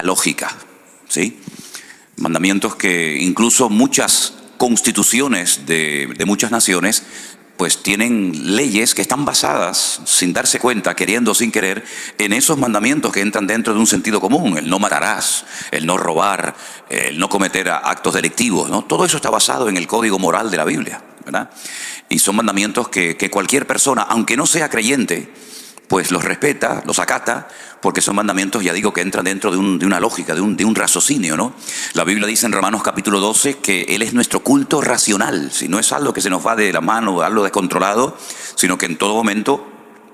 lógica, ¿sí? Mandamientos que incluso muchas constituciones de muchas naciones pues tienen leyes que están basadas, sin darse cuenta, queriendo o sin querer, en esos mandamientos que entran dentro de un sentido común: el no matarás, el no robar, el no cometer actos delictivos, ¿no? Todo eso está basado en el código moral de la Biblia, ¿verdad? Y son mandamientos que cualquier persona, aunque no sea creyente, pues los respeta, los acata, porque son mandamientos, ya digo, que entran dentro de una lógica, de un raciocinio, ¿no? La Biblia dice en Romanos capítulo 12 que Él es nuestro culto racional, si no es algo que se nos va de la mano, algo descontrolado, sino que en todo momento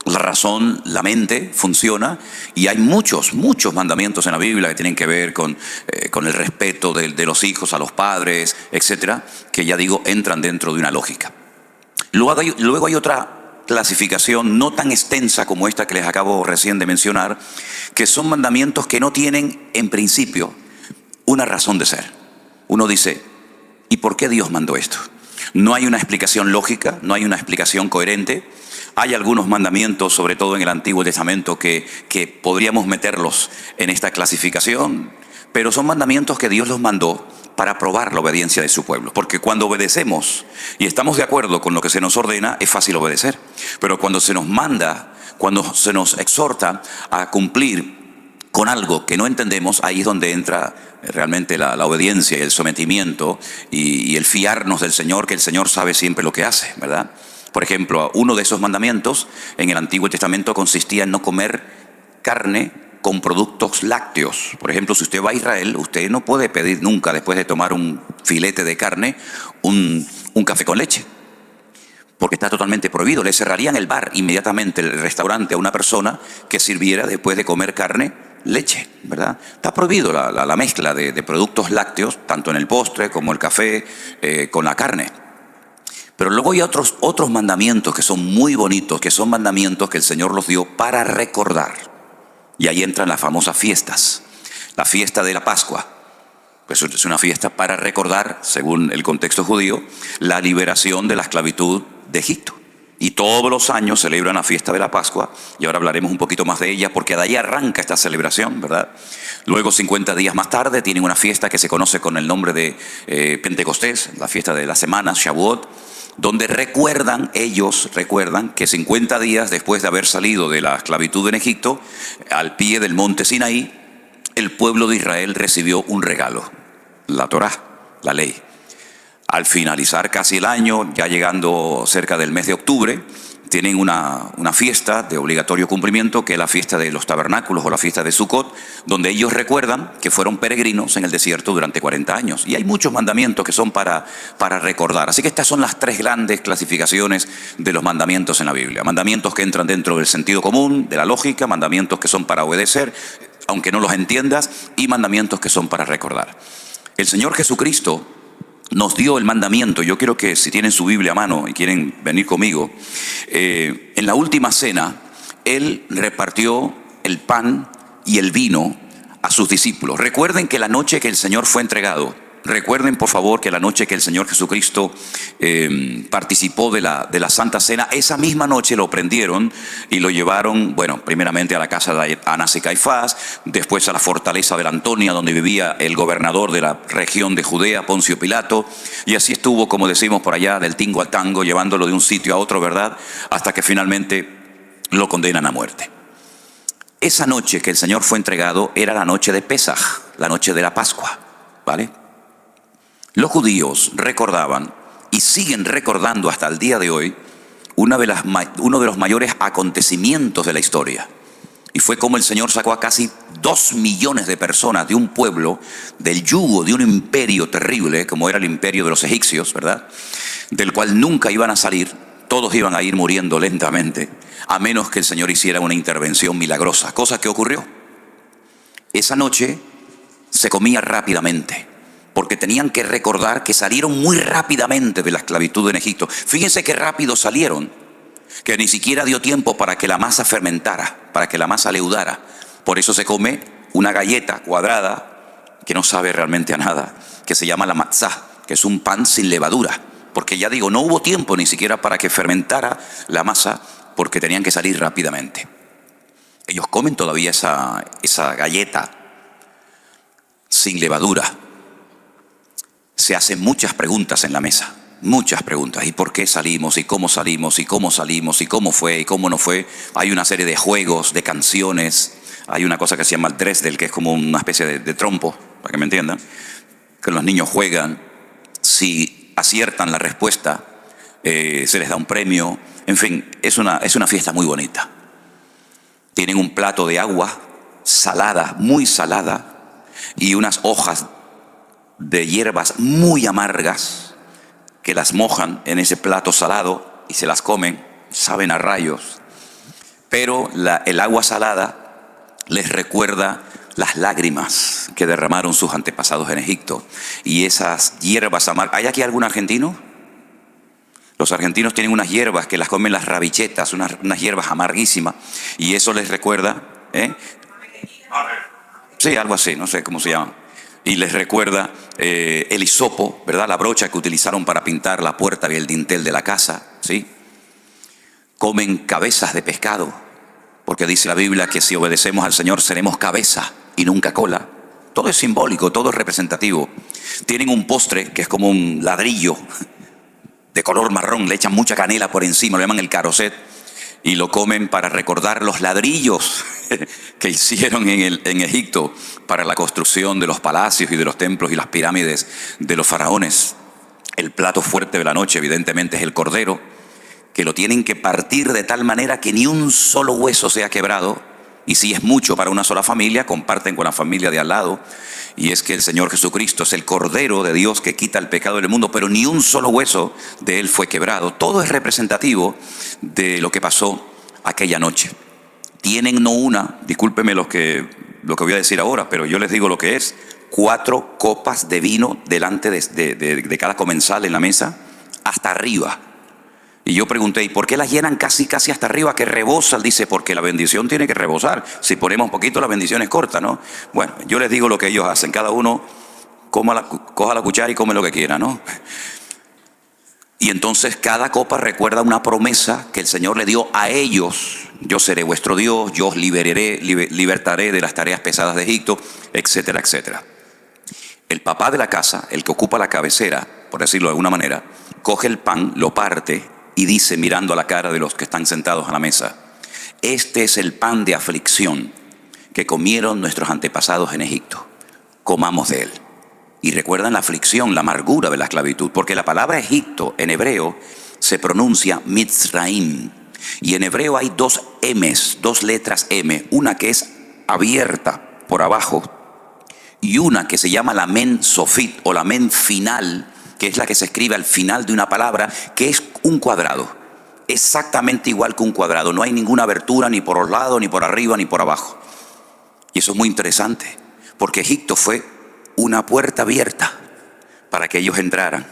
la razón, la mente funciona, y hay muchos muchos mandamientos en la Biblia que tienen que ver con el respeto de los hijos a los padres, etcétera, que ya digo, entran dentro de una lógica. Luego hay otra clasificación no tan extensa como esta que les acabo recién de mencionar, que son mandamientos que no tienen en principio una razón de ser. Uno dice, ¿y por qué Dios mandó esto? No hay una explicación lógica, no hay una explicación coherente. Hay algunos mandamientos, sobre todo en el Antiguo Testamento, que podríamos meterlos en esta clasificación, pero son mandamientos que Dios los mandó para probar la obediencia de su pueblo. Porque cuando obedecemos y estamos de acuerdo con lo que se nos ordena, es fácil obedecer. Pero cuando se nos manda, cuando se nos exhorta a cumplir con algo que no entendemos, ahí es donde entra realmente la obediencia y el sometimiento y el fiarnos del Señor, que el Señor sabe siempre lo que hace, ¿verdad? Por ejemplo, uno de esos mandamientos en el Antiguo Testamento consistía en no comer carne con productos lácteos. Por ejemplo, si usted va a Israel, usted no puede pedir nunca, después de tomar un filete de carne, un café con leche, porque está totalmente prohibido. Le cerrarían el bar inmediatamente, el restaurante, a una persona que sirviera después de comer carne, leche, ¿verdad? Está prohibido la mezcla de productos lácteos, tanto en el postre como el café, con la carne. Pero luego hay otros mandamientos que son muy bonitos, que son mandamientos que el Señor los dio para recordar. Y ahí entran las famosas fiestas. La fiesta de la Pascua, pues es una fiesta para recordar, según el contexto judío, la liberación de la esclavitud de Egipto. Y todos los años celebran la fiesta de la Pascua, y ahora hablaremos un poquito más de ella, porque de ahí arranca esta celebración, ¿verdad? Luego, 50 días más tarde, tienen una fiesta que se conoce con el nombre de Pentecostés, la fiesta de las semanas, Shavuot, donde ellos recuerdan que 50 días después de haber salido de la esclavitud en Egipto, al pie del monte Sinaí, el pueblo de Israel recibió un regalo, la Torá, la ley. Al finalizar casi el año, ya llegando cerca del mes de octubre, tienen una fiesta de obligatorio cumplimiento, que es la fiesta de los tabernáculos o la fiesta de Sukkot, donde ellos recuerdan que fueron peregrinos en el desierto durante 40 años. Y hay muchos mandamientos que son para recordar. Así que estas son las tres grandes clasificaciones de los mandamientos en la Biblia. Mandamientos que entran dentro del sentido común, de la lógica, mandamientos que son para obedecer, aunque no los entiendas, y mandamientos que son para recordar. El Señor Jesucristo nos dio el mandamiento. Yo quiero que, si tienen su Biblia a mano y quieren venir conmigo, en la última cena, Él repartió el pan y el vino a sus discípulos. Recuerden que la noche que el Señor fue entregado, recuerden por favor que la noche que el Señor Jesucristo participó de la Santa Cena, esa misma noche lo prendieron y lo llevaron, bueno, primeramente a la casa de Anás y Caifás, después a la fortaleza de la Antonia, donde vivía el gobernador de la región de Judea, Poncio Pilato, y así estuvo, como decimos por allá, del tingo al tango, llevándolo de un sitio a otro, ¿verdad?, hasta que finalmente lo condenan a muerte. Esa noche que el Señor fue entregado era la noche de Pesaj, la noche de la Pascua, ¿vale? Los judíos recordaban y siguen recordando hasta el día de hoy uno de los mayores acontecimientos de la historia. Y fue como el Señor sacó a casi 2 millones de personas de un pueblo, del yugo de un imperio terrible, como era el imperio de los egipcios, ¿verdad?, del cual nunca iban a salir. Todos iban a ir muriendo lentamente, a menos que el Señor hiciera una intervención milagrosa, cosa que ocurrió. Esa noche se comía rápidamente, porque tenían que recordar que salieron muy rápidamente de la esclavitud en Egipto. Fíjense qué rápido salieron, que ni siquiera dio tiempo para que la masa fermentara, para que la masa leudara. Por eso se come una galleta cuadrada, que no sabe realmente a nada, que se llama la matzá, que es un pan sin levadura. Porque ya digo, no hubo tiempo ni siquiera para que fermentara la masa, porque tenían que salir rápidamente. Ellos comen todavía esa galleta. sin levadura. Se hacen muchas preguntas en la mesa, muchas preguntas. ¿Y por qué salimos? ¿Y cómo salimos? ¿Y cómo salimos? ¿Y cómo fue? ¿Y cómo no fue? Hay una serie de juegos, de canciones. Hay una cosa que se llama el Dresdel, que es como una especie de trompo, para que me entiendan, que los niños juegan. Si aciertan la respuesta, se les da un premio. En fin, es una fiesta muy bonita. Tienen un plato de agua salada, muy salada, y unas hojas de hierbas muy amargas que las mojan en ese plato salado y se las comen, saben a rayos. Pero el agua salada les recuerda las lágrimas que derramaron sus antepasados en Egipto. Y esas hierbas amargas. ¿Hay aquí algún argentino? Los argentinos tienen unas hierbas que las comen las rabichetas, unas hierbas amarguísimas. Y eso les recuerda, sí, algo así, no sé cómo se llama. Y les recuerda el hisopo, ¿verdad? La brocha que utilizaron para pintar la puerta y el dintel de la casa, ¿sí? Comen cabezas de pescado, porque dice la Biblia que si obedecemos al Señor seremos cabeza y nunca cola. Todo es simbólico, todo es representativo. Tienen un postre que es como un ladrillo de color marrón, le echan mucha canela por encima, lo llaman el caroset, y lo comen para recordar los ladrillos que hicieron en Egipto para la construcción de los palacios y de los templos y las pirámides de los faraones. El plato fuerte de la noche evidentemente es el cordero, que lo tienen que partir de tal manera que ni un solo hueso sea quebrado. Y si es mucho para una sola familia, comparten con la familia de al lado. Y es que el Señor Jesucristo es el Cordero de Dios que quita el pecado del mundo, pero ni un solo hueso de Él fue quebrado. Todo es representativo de lo que pasó aquella noche. Tienen no una, discúlpeme lo que voy a decir ahora, pero yo les digo lo que es: 4 copas de vino delante de cada comensal en la mesa, hasta arriba. Y yo pregunté, ¿y por qué las llenan casi hasta arriba, que rebosan? Dice, porque la bendición tiene que rebosar. Si ponemos un poquito, la bendición es corta, ¿no? Bueno, yo les digo lo que ellos hacen. Cada uno coja la cuchara y come lo que quiera, ¿no? Y entonces cada copa recuerda una promesa que el Señor le dio a ellos. Yo seré vuestro Dios, yo os libertaré de las tareas pesadas de Egipto, etcétera, etcétera. El papá de la casa, el que ocupa la cabecera, por decirlo de alguna manera, coge el pan, lo parte y dice, mirando a la cara de los que están sentados a la mesa: este es el pan de aflicción que comieron nuestros antepasados en Egipto. Comamos de él. Y recuerdan la aflicción, la amargura de la esclavitud, porque la palabra Egipto en hebreo se pronuncia Mitzraim. Y en hebreo hay 2 M's, 2 letras M, una que es abierta por abajo y una que se llama la men sofit o la men final, que es la que se escribe al final de una palabra, que es un cuadrado, exactamente igual que un cuadrado. No hay ninguna abertura ni por los lados, ni por arriba, ni por abajo. Y eso es muy interesante, porque Egipto fue una puerta abierta para que ellos entraran,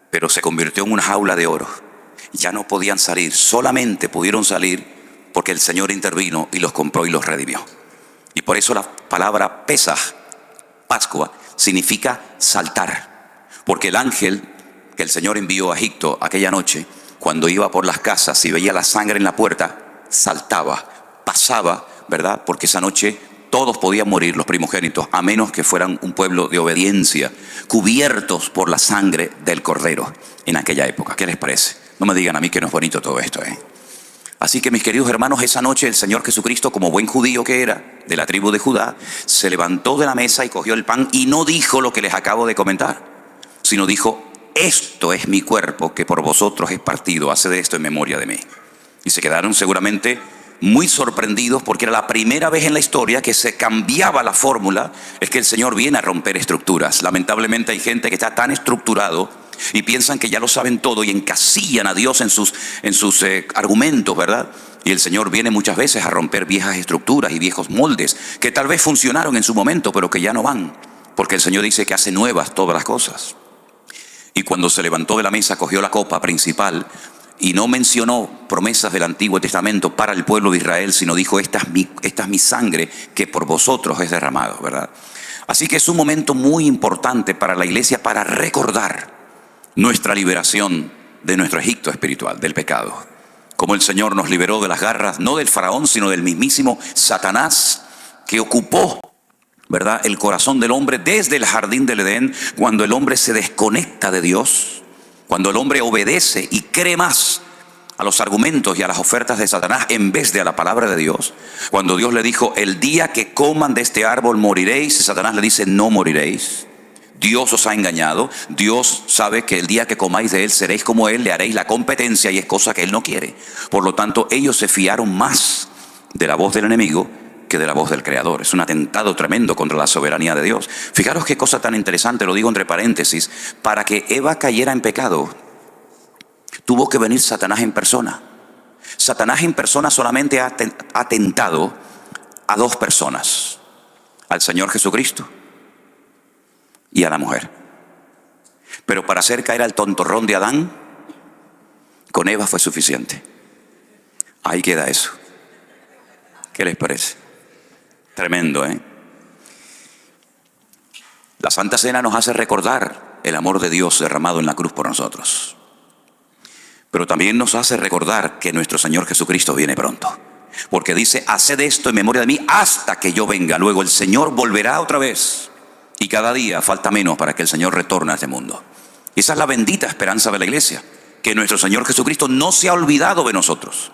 pero se convirtió en una jaula de oro. Ya no podían salir, solamente pudieron salir porque el Señor intervino y los compró y los redimió. Y por eso la palabra Pesaj, Pascua, significa saltar. Porque el ángel que el Señor envió a Egipto aquella noche, cuando iba por las casas y veía la sangre en la puerta, saltaba, pasaba, ¿verdad? Porque esa noche todos podían morir, los primogénitos, a menos que fueran un pueblo de obediencia, cubiertos por la sangre del Cordero en aquella época. ¿Qué les parece? No me digan a mí que no es bonito todo esto, ¿eh? Así que, mis queridos hermanos, esa noche el Señor Jesucristo, como buen judío que era, de la tribu de Judá, se levantó de la mesa y cogió el pan y no dijo lo que les acabo de comentar, sino dijo: esto es mi cuerpo que por vosotros es partido, haced esto en memoria de mí. Y se quedaron seguramente muy sorprendidos, porque era la primera vez en la historia que se cambiaba la fórmula. Es que el Señor viene a romper estructuras. Lamentablemente hay gente que está tan estructurado y piensan que ya lo saben todo y encasillan a Dios en sus argumentos, ¿verdad? Y el Señor viene muchas veces a romper viejas estructuras y viejos moldes que tal vez funcionaron en su momento, pero que ya no van, porque el Señor dice que hace nuevas todas las cosas. Y cuando se levantó de la mesa, cogió la copa principal y no mencionó promesas del Antiguo Testamento para el pueblo de Israel, sino dijo: esta es mi sangre que por vosotros es derramado, ¿verdad? Así que es un momento muy importante para la iglesia, para recordar nuestra liberación de nuestro Egipto espiritual, del pecado. Como el Señor nos liberó de las garras, no del faraón, sino del mismísimo Satanás, que ocupó ¿verdad? El corazón del hombre desde el jardín del Edén, cuando el hombre se desconecta de Dios, cuando el hombre obedece y cree más a los argumentos y a las ofertas de Satanás en vez de a la palabra de Dios. Cuando Dios le dijo, el día que coman de este árbol moriréis, y Satanás le dice, no moriréis. Dios os ha engañado. Dios sabe que el día que comáis de él seréis como él, le haréis la competencia y es cosa que él no quiere. Por lo tanto, ellos se fiaron más de la voz del enemigo que de la voz del Creador. Es un atentado tremendo contra la soberanía de Dios. Fijaros qué cosa tan interesante, lo digo entre paréntesis. Para que Eva cayera en pecado, tuvo que venir Satanás en persona. Satanás en persona solamente ha tentado a dos personas: al Señor Jesucristo y a la mujer. Pero para hacer caer al tontorrón de Adán, con Eva fue suficiente. Ahí queda eso. ¿Qué les parece? Tremendo, ¿eh? La Santa Cena nos hace recordar el amor de Dios derramado en la cruz por nosotros. Pero también nos hace recordar que nuestro Señor Jesucristo viene pronto. Porque dice, haced esto en memoria de mí hasta que yo venga. Luego el Señor volverá otra vez. Y cada día falta menos para que el Señor retorne a este mundo. Y esa es la bendita esperanza de la iglesia. Que nuestro Señor Jesucristo no se ha olvidado de nosotros.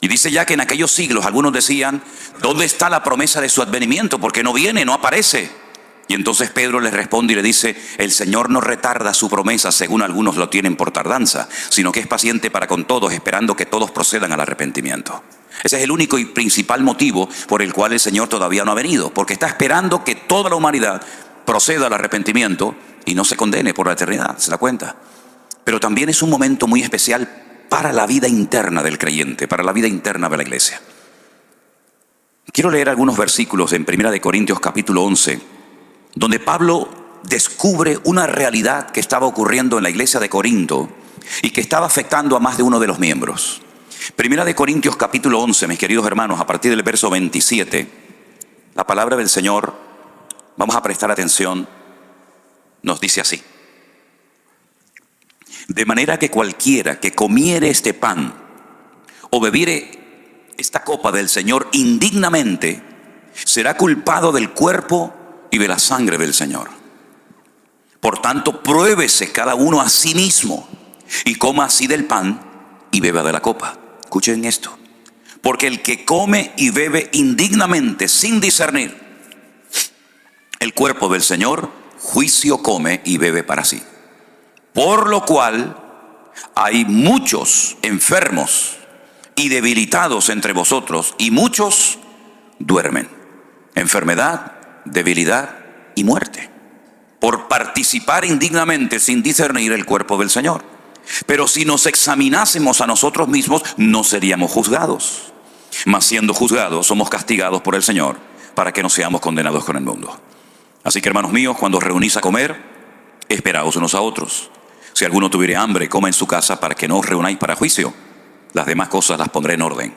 Y dice ya que en aquellos siglos algunos decían, ¿dónde está la promesa de su advenimiento? Porque no viene, no aparece. Y entonces Pedro les responde y le dice, el Señor no retarda su promesa según algunos lo tienen por tardanza, sino que es paciente para con todos, esperando que todos procedan al arrepentimiento. Ese es el único y principal motivo por el cual el Señor todavía no ha venido, porque está esperando que toda la humanidad proceda al arrepentimiento y no se condene por la eternidad, ¿se da cuenta? Pero también es un momento muy especial para la vida interna del creyente, para la vida interna de la iglesia. Quiero leer algunos versículos en 1 Corintios capítulo 11, donde Pablo descubre una realidad que estaba ocurriendo en la iglesia de Corinto y que estaba afectando a más de uno de los miembros. 1 Corintios capítulo 11, mis queridos hermanos, a partir del verso 27, la palabra del Señor, vamos a prestar atención, nos dice así. De manera que cualquiera que comiere este pan o bebiere esta copa del Señor indignamente, será culpado del cuerpo y de la sangre del Señor. Por tanto, pruébese cada uno a sí mismo y coma así del pan y beba de la copa. Escuchen esto. Porque el que come y bebe indignamente sin discernir el cuerpo del Señor, juicio come y bebe para sí. Por lo cual hay muchos enfermos y debilitados entre vosotros, y muchos duermen. Enfermedad, debilidad y muerte, por participar indignamente sin discernir el cuerpo del Señor. Pero si nos examinásemos a nosotros mismos, no seríamos juzgados. Mas siendo juzgados, somos castigados por el Señor, para que no seamos condenados con el mundo. Así que, hermanos míos, cuando os reunís a comer, esperaos unos a otros. Si alguno tuviere hambre, coma en su casa, para que no os reunáis para juicio. Las demás cosas las pondré en orden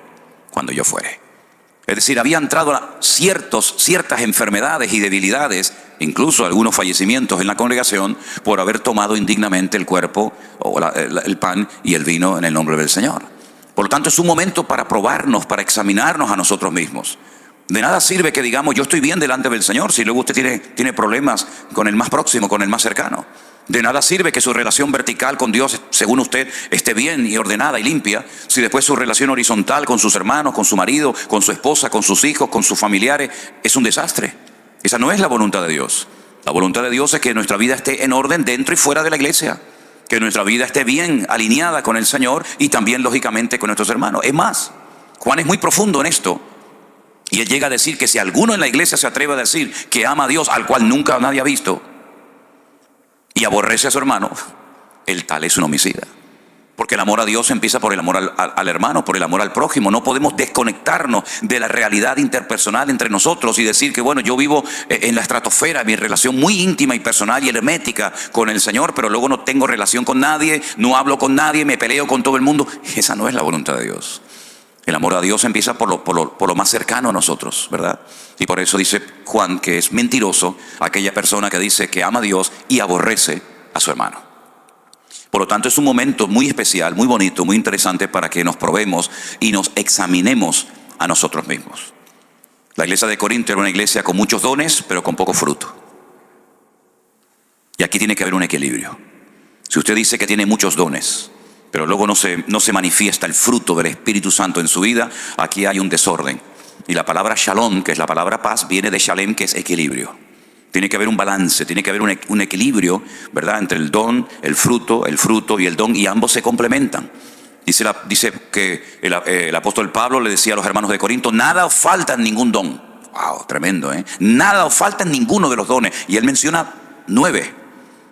cuando yo fuere. Es decir, había entrado ciertas enfermedades y debilidades, incluso algunos fallecimientos en la congregación, por haber tomado indignamente el cuerpo, o el pan y el vino en el nombre del Señor. Por lo tanto, es un momento para probarnos, para examinarnos a nosotros mismos. De nada sirve que digamos, yo estoy bien delante del Señor, si luego usted tiene problemas con el más próximo, con el más cercano. De nada sirve que su relación vertical con Dios, según usted, esté bien y ordenada y limpia, si después su relación horizontal con sus hermanos, con su marido, con su esposa, con sus hijos, con sus familiares, es un desastre. Esa no es la voluntad de Dios. La voluntad de Dios es que nuestra vida esté en orden dentro y fuera de la iglesia, que nuestra vida esté bien alineada con el Señor y también, lógicamente, con nuestros hermanos. Es más, Juan es muy profundo en esto. Y él llega a decir que si alguno en la iglesia se atreve a decir que ama a Dios, al cual nunca nadie ha visto, y aborrece a su hermano, el tal es un homicida. Porque el amor a Dios empieza por el amor al hermano, por el amor al prójimo. No podemos desconectarnos de la realidad interpersonal entre nosotros y decir que bueno, yo vivo en la estratosfera, mi relación muy íntima y personal y hermética con el Señor, pero luego no tengo relación con nadie, no hablo con nadie, me peleo con todo el mundo. Esa no es la voluntad de Dios. El amor a Dios empieza por lo más cercano a nosotros, ¿verdad? Y por eso dice Juan que es mentiroso aquella persona que dice que ama a Dios y aborrece a su hermano. Por lo tanto, es un momento muy especial, muy bonito, muy interesante para que nos probemos y nos examinemos a nosotros mismos. La iglesia de Corinto era una iglesia con muchos dones, pero con poco fruto. Y aquí tiene que haber un equilibrio. Si usted dice que tiene muchos dones, pero luego no se manifiesta el fruto del Espíritu Santo en su vida, aquí hay un desorden. Y la palabra shalom, que es la palabra paz, viene de shalem, que es equilibrio. Tiene que haber un balance, tiene que haber un equilibrio, ¿verdad?, entre el don, el fruto y el don, y ambos se complementan. Dice que el apóstol Pablo le decía a los hermanos de Corinto: nada os falta en ningún don. Wow, tremendo, ¿eh? Nada os falta en ninguno de los dones. Y él menciona 9.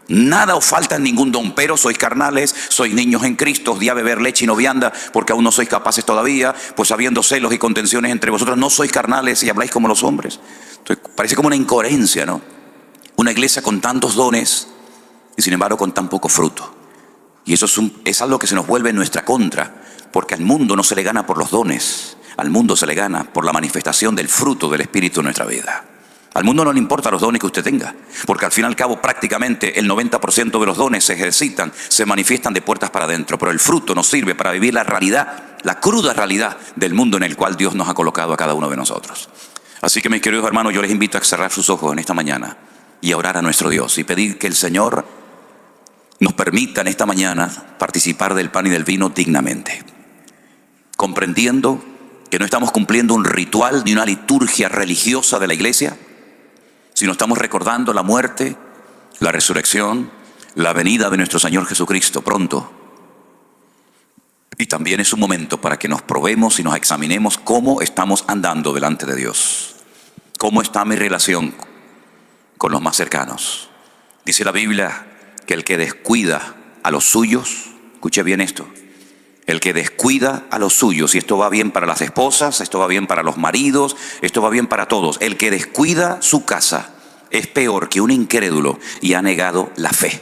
Nada os falta en ningún don, pero sois carnales, sois niños en Cristo, os di a beber leche y no vianda, porque aún no sois capaces todavía, pues habiendo celos y contenciones entre vosotros, no sois carnales y habláis como los hombres. Entonces, parece como una incoherencia, ¿no? Una iglesia con tantos dones y sin embargo con tan poco fruto. Y eso es algo que se nos vuelve en nuestra contra, porque al mundo no se le gana por los dones, al mundo se le gana por la manifestación del fruto del Espíritu en nuestra vida. Al mundo no le importan los dones que usted tenga, porque al fin y al cabo prácticamente el 90% de los dones se ejercitan, se manifiestan de puertas para adentro, pero el fruto nos sirve para vivir la realidad, la cruda realidad del mundo en el cual Dios nos ha colocado a cada uno de nosotros. Así que, mis queridos hermanos, yo les invito a cerrar sus ojos en esta mañana y a orar a nuestro Dios y pedir que el Señor nos permita en esta mañana participar del pan y del vino dignamente, comprendiendo que no estamos cumpliendo un ritual ni una liturgia religiosa de la iglesia, sino estamos recordando la muerte, la resurrección, la venida de nuestro Señor Jesucristo pronto. Y también es un momento para que nos probemos y nos examinemos cómo estamos andando delante de Dios. ¿Cómo está mi relación con los más cercanos? Dice la Biblia que el que descuida a los suyos, escuche bien esto, el que descuida a los suyos, y esto va bien para las esposas, esto va bien para los maridos, esto va bien para todos, el que descuida su casa es peor que un incrédulo y ha negado la fe.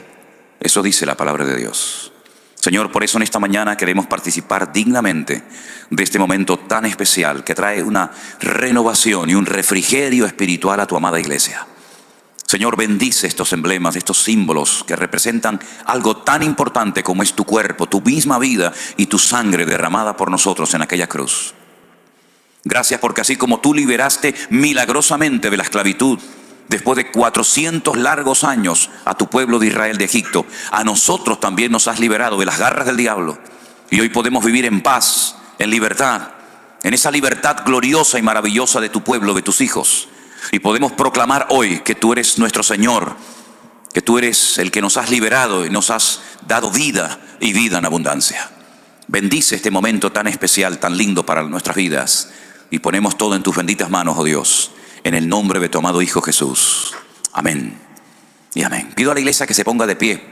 Eso dice la palabra de Dios. Señor, por eso en esta mañana queremos participar dignamente de este momento tan especial que trae una renovación y un refrigerio espiritual a tu amada iglesia. Señor, bendice estos emblemas, estos símbolos que representan algo tan importante como es tu cuerpo, tu misma vida y tu sangre derramada por nosotros en aquella cruz. Gracias porque así como tú liberaste milagrosamente de la esclavitud, después de 400 largos años, a tu pueblo de Israel de Egipto, a nosotros también nos has liberado de las garras del diablo. Y hoy podemos vivir en paz, en libertad, en esa libertad gloriosa y maravillosa de tu pueblo, de tus hijos. Y podemos proclamar hoy que tú eres nuestro Señor, que tú eres el que nos has liberado y nos has dado vida y vida en abundancia. Bendice este momento tan especial, tan lindo para nuestras vidas. Y ponemos todo en tus benditas manos, oh Dios, en el nombre de tu amado Hijo Jesús. Amén y amén. Pido a la iglesia que se ponga de pie.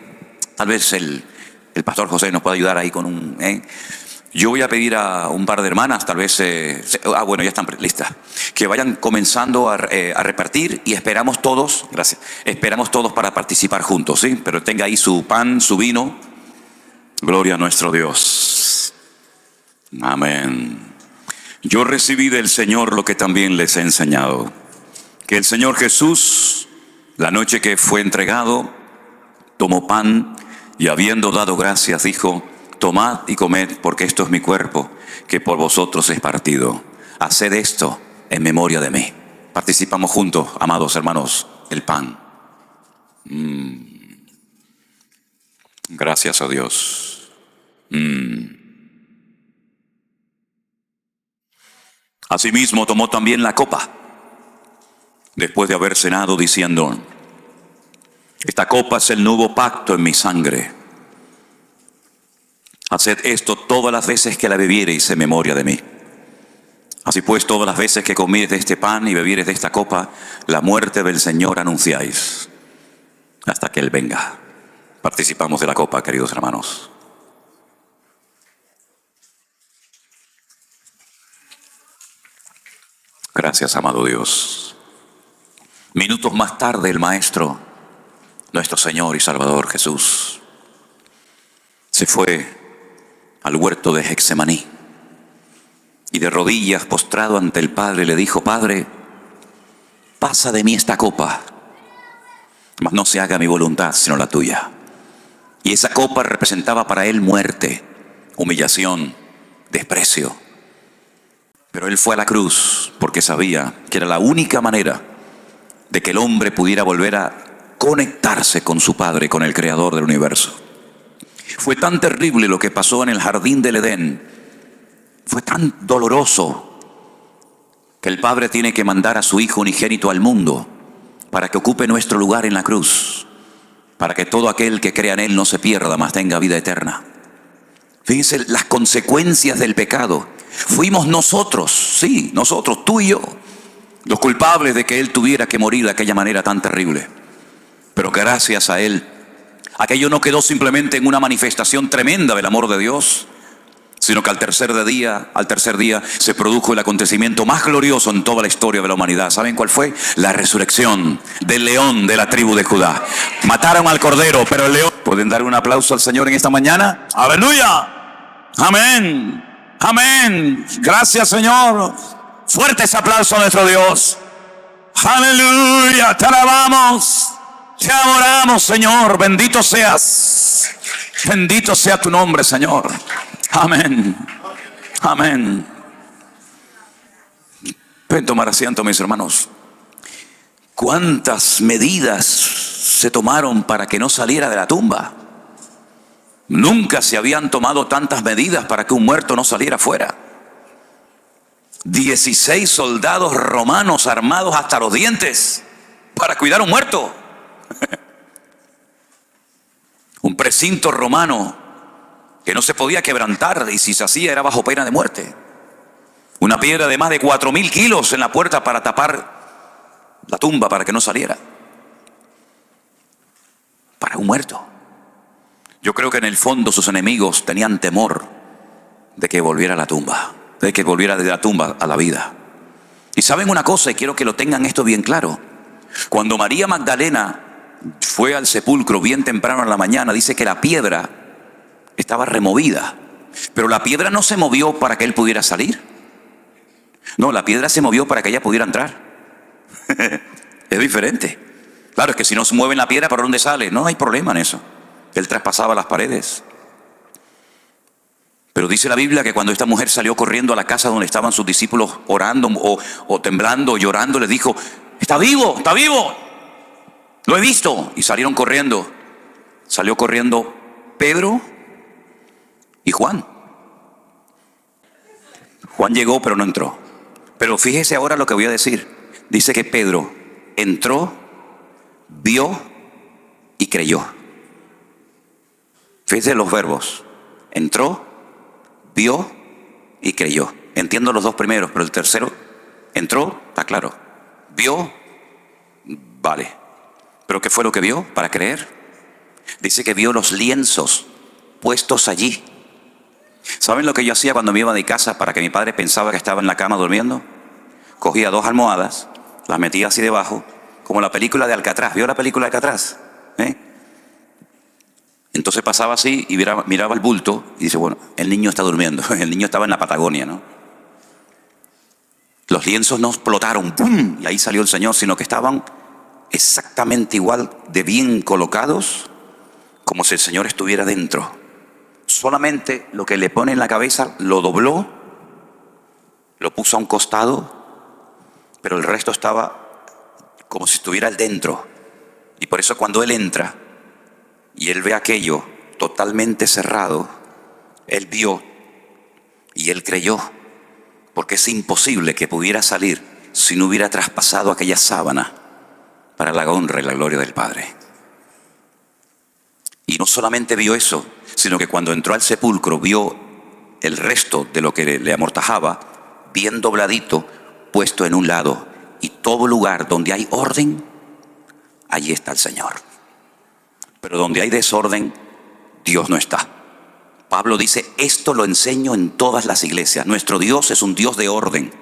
Tal vez el pastor José nos pueda ayudar ahí con un... Yo voy a pedir a un par de hermanas, tal vez... bueno, ya están listas. Que vayan comenzando a repartir y esperamos todos, gracias, esperamos todos para participar juntos, ¿sí? Pero tenga ahí su pan, su vino. Gloria a nuestro Dios. Amén. Yo recibí del Señor lo que también les he enseñado. Que el Señor Jesús, la noche que fue entregado, tomó pan y habiendo dado gracias, dijo: tomad y comed, porque esto es mi cuerpo, que por vosotros es partido. Haced esto en memoria de mí. Participamos juntos, amados hermanos, el pan. Gracias a Dios. Asimismo tomó también la copa, después de haber cenado, diciendo: esta copa es el nuevo pacto en mi sangre. Haced esto todas las veces que la bebiereis en memoria de mí. Así pues, todas las veces que comiereis de este pan y bebiereis de esta copa, la muerte del Señor anunciáis, hasta que Él venga. Participamos de la copa, queridos hermanos. Gracias, amado Dios. Minutos más tarde, el Maestro, nuestro Señor y Salvador Jesús, se fue al huerto de Getsemaní y de rodillas postrado ante el Padre le dijo: Padre, pasa de mí esta copa, mas no se haga mi voluntad sino la tuya. Y esa copa representaba para él muerte, humillación, desprecio. Pero Él fue a la cruz porque sabía que era la única manera de que el hombre pudiera volver a conectarse con su Padre, con el Creador del universo. Fue tan terrible lo que pasó en el jardín del Edén, fue tan doloroso, que el Padre tiene que mandar a su Hijo unigénito al mundo para que ocupe nuestro lugar en la cruz, para que todo aquel que crea en Él no se pierda, mas tenga vida eterna. Fíjense las consecuencias del pecado. Fuimos nosotros, sí, nosotros, tú y yo, los culpables de que Él tuviera que morir de aquella manera tan terrible. Pero gracias a Él, aquello no quedó simplemente en una manifestación tremenda del amor de Dios, sino que al tercer día se produjo el acontecimiento más glorioso en toda la historia de la humanidad. ¿Saben cuál fue? La resurrección del león de la tribu de Judá. Mataron al cordero, pero el león... ¿Pueden dar un aplauso al Señor en esta mañana? ¡Aleluya! ¡Amén! ¡Amén! Gracias, Señor. Fuerte ese aplauso a nuestro Dios. ¡Aleluya! Te alabamos. Te adoramos, Señor. Bendito seas. Bendito sea tu nombre, Señor. Amén. Amén. Pueden tomar asiento, mis hermanos. ¿Cuántas medidas se tomaron para que no saliera de la tumba? Nunca se habían tomado tantas medidas para que un muerto no saliera fuera. 16 soldados romanos armados hasta los dientes para cuidar a un muerto. Un precinto romano que no se podía quebrantar, y si se hacía era bajo pena de muerte. Una piedra de más de 4.000 kilos en la puerta para tapar la tumba para que no saliera. Para un muerto. Yo creo que en el fondo sus enemigos tenían temor de que volviera a la tumba, de que volviera de la tumba a la vida. Y saben una cosa, y quiero que lo tengan esto bien claro. Cuando María Magdalena fue al sepulcro bien temprano en la mañana, dice que la piedra estaba removida, pero la piedra no se movió para que él pudiera salir. No, la piedra se movió para que ella pudiera entrar. Es diferente. Claro, es que si no se mueve la piedra, ¿por dónde sale? No hay problema en eso. Él traspasaba las paredes. Pero dice la Biblia que cuando esta mujer salió corriendo a la casa donde estaban sus discípulos orando o temblando, llorando, les dijo: está vivo, lo he visto. Y salieron corriendo. Salió corriendo Pedro y Juan. Juan llegó pero no entró. Pero fíjese ahora lo que voy a decir. Dice que Pedro entró, vio y creyó. Fíjese los verbos. Entró, vio y creyó. Entiendo los dos primeros, pero el tercero, entró, está claro. Vio, vale. ¿Pero qué fue lo que vio para creer? Dice que vio los lienzos puestos allí. ¿Saben lo que yo hacía cuando me iba de casa para que mi padre pensaba que estaba en la cama durmiendo? Cogía 2 almohadas, las metía así debajo, como la película de Alcatraz. ¿Vio la película de Alcatraz? Entonces pasaba así y miraba el bulto y dice: bueno, el niño está durmiendo. El niño estaba en la Patagonia, ¿no? Los lienzos no explotaron, ¡pum!, y ahí salió el Señor, sino que estaban exactamente igual de bien colocados, como si el Señor estuviera dentro. Solamente lo que le pone en la cabeza lo dobló, lo puso a un costado, pero el resto estaba como si estuviera él dentro. Y por eso cuando él entra y él ve aquello totalmente cerrado, él vio y él creyó, porque es imposible que pudiera salir si no hubiera traspasado aquella sábana para la honra y la gloria del Padre. Y no solamente vio eso, sino que cuando entró al sepulcro vio el resto de lo que le amortajaba, bien dobladito, puesto en un lado. Y todo lugar donde hay orden, allí está el Señor. Pero donde hay desorden, Dios no está. Pablo dice: esto lo enseño en todas las iglesias. Nuestro Dios es un Dios de orden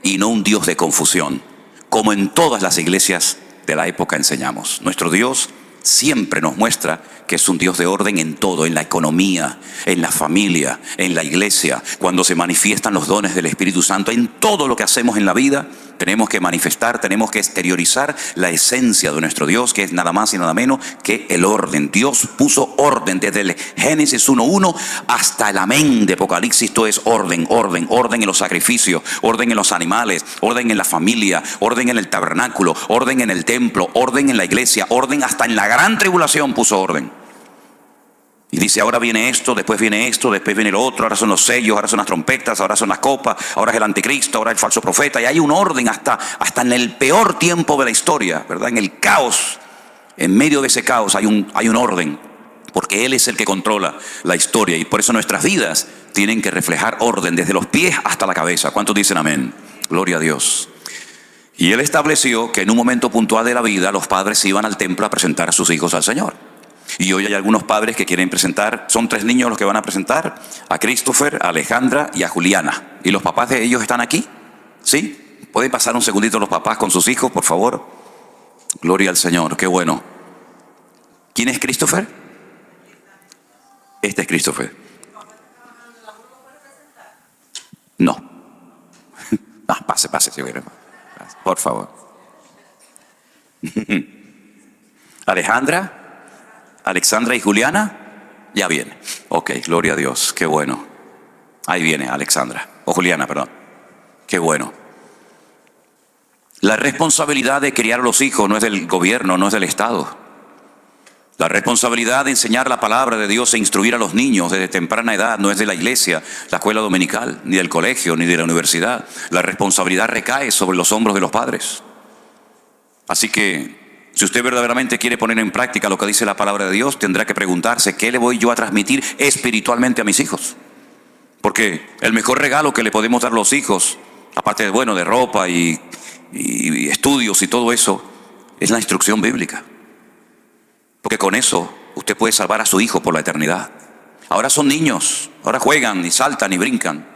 y no un Dios de confusión, como en todas las iglesias de la época enseñamos. Nuestro Dios siempre nos muestra que es un Dios de orden en todo, en la economía, en la familia, en la iglesia, cuando se manifiestan los dones del Espíritu Santo, en todo lo que hacemos en la vida. Tenemos que manifestar, tenemos que exteriorizar la esencia de nuestro Dios, que es nada más y nada menos que el orden. Dios puso orden desde el Génesis 1:1 hasta el amén de Apocalipsis. Todo es orden, orden, orden en los sacrificios, orden en los animales, orden en la familia, orden en el tabernáculo, orden en el templo, orden en la iglesia, orden hasta en la gran tribulación puso orden. Y dice, ahora viene esto, después viene lo otro, ahora son los sellos, ahora son las trompetas, ahora son las copas, ahora es el anticristo, ahora el falso profeta. Y hay un orden hasta en el peor tiempo de la historia, ¿verdad? En el caos, en medio de ese caos hay un orden, porque Él es el que controla la historia. Y por eso nuestras vidas tienen que reflejar orden desde los pies hasta la cabeza. ¿Cuántos dicen amén? Gloria a Dios. Y Él estableció que en un momento puntual de la vida los padres iban al templo a presentar a sus hijos al Señor. Y hoy hay algunos padres que quieren presentar, son 3 niños los que van a presentar, a Christopher, a Alejandra y a Juliana. ¿Y los papás de ellos están aquí? ¿Sí? ¿Pueden pasar un segundito los papás con sus hijos, por favor? Gloria al Señor, qué bueno. ¿Quién es Christopher? Este es Christopher. No. Pase, si hubiera. Por favor. Alejandra, Alexandra y Juliana, ya viene. Ok, gloria a Dios, qué bueno. Ahí viene Alexandra, o Juliana, perdón. Qué bueno. La responsabilidad de criar a los hijos no es del gobierno, no es del Estado. La responsabilidad de enseñar la palabra de Dios e instruir a los niños desde temprana edad no es de la iglesia, la escuela dominical, ni del colegio, ni de la universidad. La responsabilidad recae sobre los hombros de los padres. Así que, si usted verdaderamente quiere poner en práctica lo que dice la palabra de Dios, tendrá que preguntarse, ¿qué le voy yo a transmitir espiritualmente a mis hijos? Porque el mejor regalo que le podemos dar a los hijos, aparte de ropa y estudios y todo eso, es la instrucción bíblica. Porque con eso usted puede salvar a su hijo por la eternidad. Ahora son niños, ahora juegan y saltan y brincan,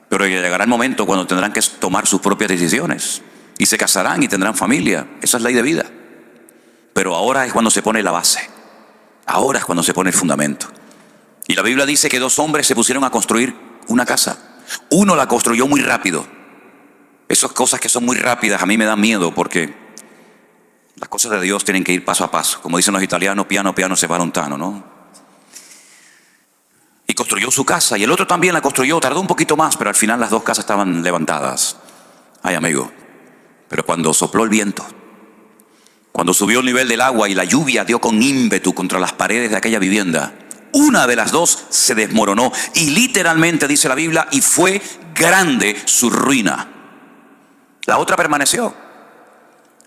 pero llegará el momento cuando tendrán que tomar sus propias decisiones y se casarán y tendrán familia. Esa es ley de vida. Pero ahora es cuando se pone la base. Ahora es cuando se pone el fundamento. Y la Biblia dice que 2 hombres se pusieron a construir una casa. Uno la construyó muy rápido. Esas cosas que son muy rápidas a mí me dan miedo, porque las cosas de Dios tienen que ir paso a paso. Como dicen los italianos, piano piano se va lontano, ¿no? Y construyó su casa. Y el otro también la construyó. Tardó un poquito más, pero al final las 2 casas estaban levantadas. Ay, amigo. Pero cuando sopló el viento, cuando subió el nivel del agua y la lluvia dio con ímpetu contra las paredes de aquella vivienda, una de las 2 se desmoronó. Y literalmente dice la Biblia, y fue grande su ruina. La otra permaneció.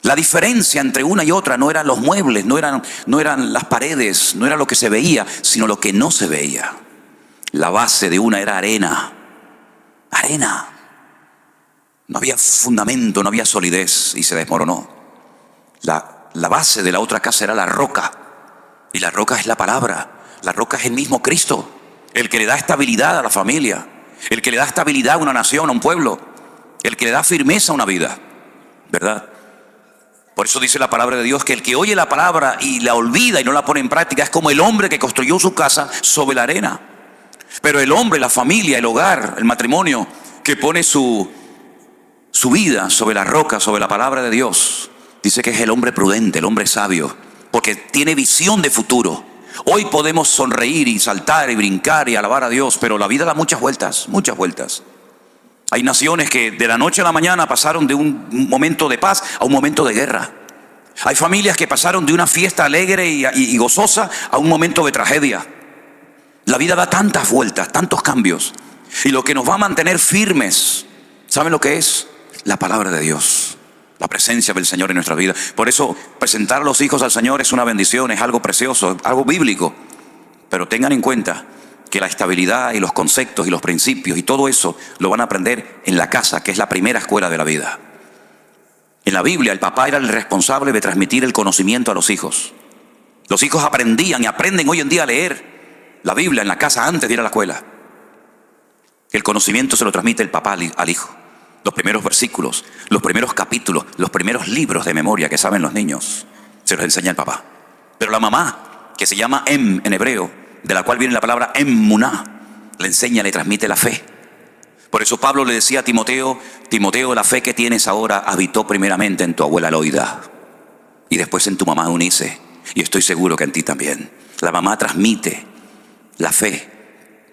La diferencia entre una y otra no eran los muebles, no eran las paredes, no era lo que se veía, sino lo que no se veía. La base de una era arena. Arena. No había fundamento, no había solidez y se desmoronó. La base de la otra casa era la roca. Y la roca es la palabra. La roca es el mismo Cristo. El que le da estabilidad a la familia. El que le da estabilidad a una nación, a un pueblo. El que le da firmeza a una vida. ¿Verdad? Por eso dice la palabra de Dios que el que oye la palabra y la olvida y no la pone en práctica es como el hombre que construyó su casa sobre la arena. Pero el hombre, la familia, el hogar, el matrimonio, que pone su vida sobre la roca, sobre la palabra de Dios, dice que es el hombre prudente, el hombre sabio, porque tiene visión de futuro. Hoy podemos sonreír y saltar y brincar y alabar a Dios, pero la vida da muchas vueltas, muchas vueltas. Hay naciones que de la noche a la mañana pasaron de un momento de paz a un momento de guerra. Hay familias que pasaron de una fiesta alegre y gozosa a un momento de tragedia. La vida da tantas vueltas, tantos cambios. Y lo que nos va a mantener firmes, ¿saben lo que es? La palabra de Dios, la presencia del Señor en nuestra vida. Por eso presentar a los hijos al Señor es una bendición, es algo precioso, algo bíblico. Pero tengan en cuenta que la estabilidad y los conceptos y los principios y todo eso lo van a aprender en la casa, que es la primera escuela de la vida. En la Biblia el papá era el responsable de transmitir el conocimiento a los hijos. Los hijos aprendían y aprenden hoy en día a leer la Biblia en la casa antes de ir a la escuela. El conocimiento se lo transmite el papá al hijo. Los primeros versículos, los primeros capítulos, los primeros libros de memoria que saben los niños, se los enseña el papá. Pero la mamá, que se llama en hebreo, de la cual viene la palabra emuná, le enseña, le transmite la fe. Por eso Pablo le decía a Timoteo: Timoteo, la fe que tienes ahora habitó primeramente en tu abuela Loida y después en tu mamá Eunice, y estoy seguro que en ti también. La mamá transmite la fe,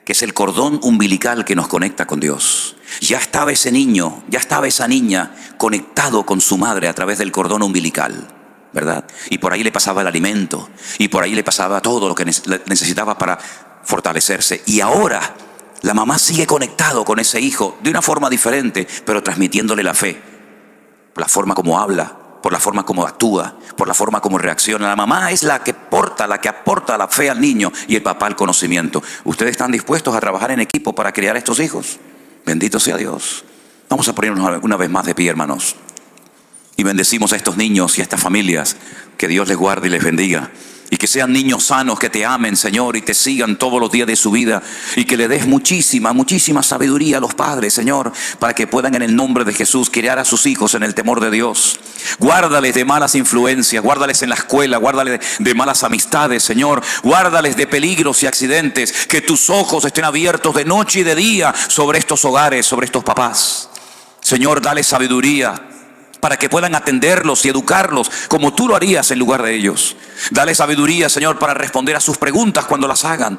que es el cordón umbilical que nos conecta con Dios. Ya estaba ese niño, ya estaba esa niña conectado con su madre a través del cordón umbilical, ¿verdad? Y por ahí le pasaba el alimento, y por ahí le pasaba todo lo que necesitaba para fortalecerse. Y ahora la mamá sigue conectado con ese hijo de una forma diferente, pero transmitiéndole la fe, por la forma como habla, por la forma como actúa, por la forma como reacciona. La mamá es la que aporta la fe al niño, y el papá el conocimiento. ¿Ustedes están dispuestos a trabajar en equipo para criar a estos hijos? Bendito sea Dios. Vamos a ponernos una vez más de pie, hermanos, y bendecimos a estos niños y a estas familias. Que Dios les guarde y les bendiga. Y que sean niños sanos, que te amen, Señor, y te sigan todos los días de su vida. Y que le des muchísima sabiduría a los padres, Señor, para que puedan en el nombre de Jesús criar a sus hijos en el temor de Dios. Guárdales de malas influencias, guárdales en la escuela, guárdales de malas amistades, Señor. Guárdales de peligros y accidentes. Que tus ojos estén abiertos de noche y de día sobre estos hogares, sobre estos papás. Señor, dale sabiduría para que puedan atenderlos y educarlos como tú lo harías en lugar de ellos. Dale sabiduría, Señor, para responder a sus preguntas cuando las hagan.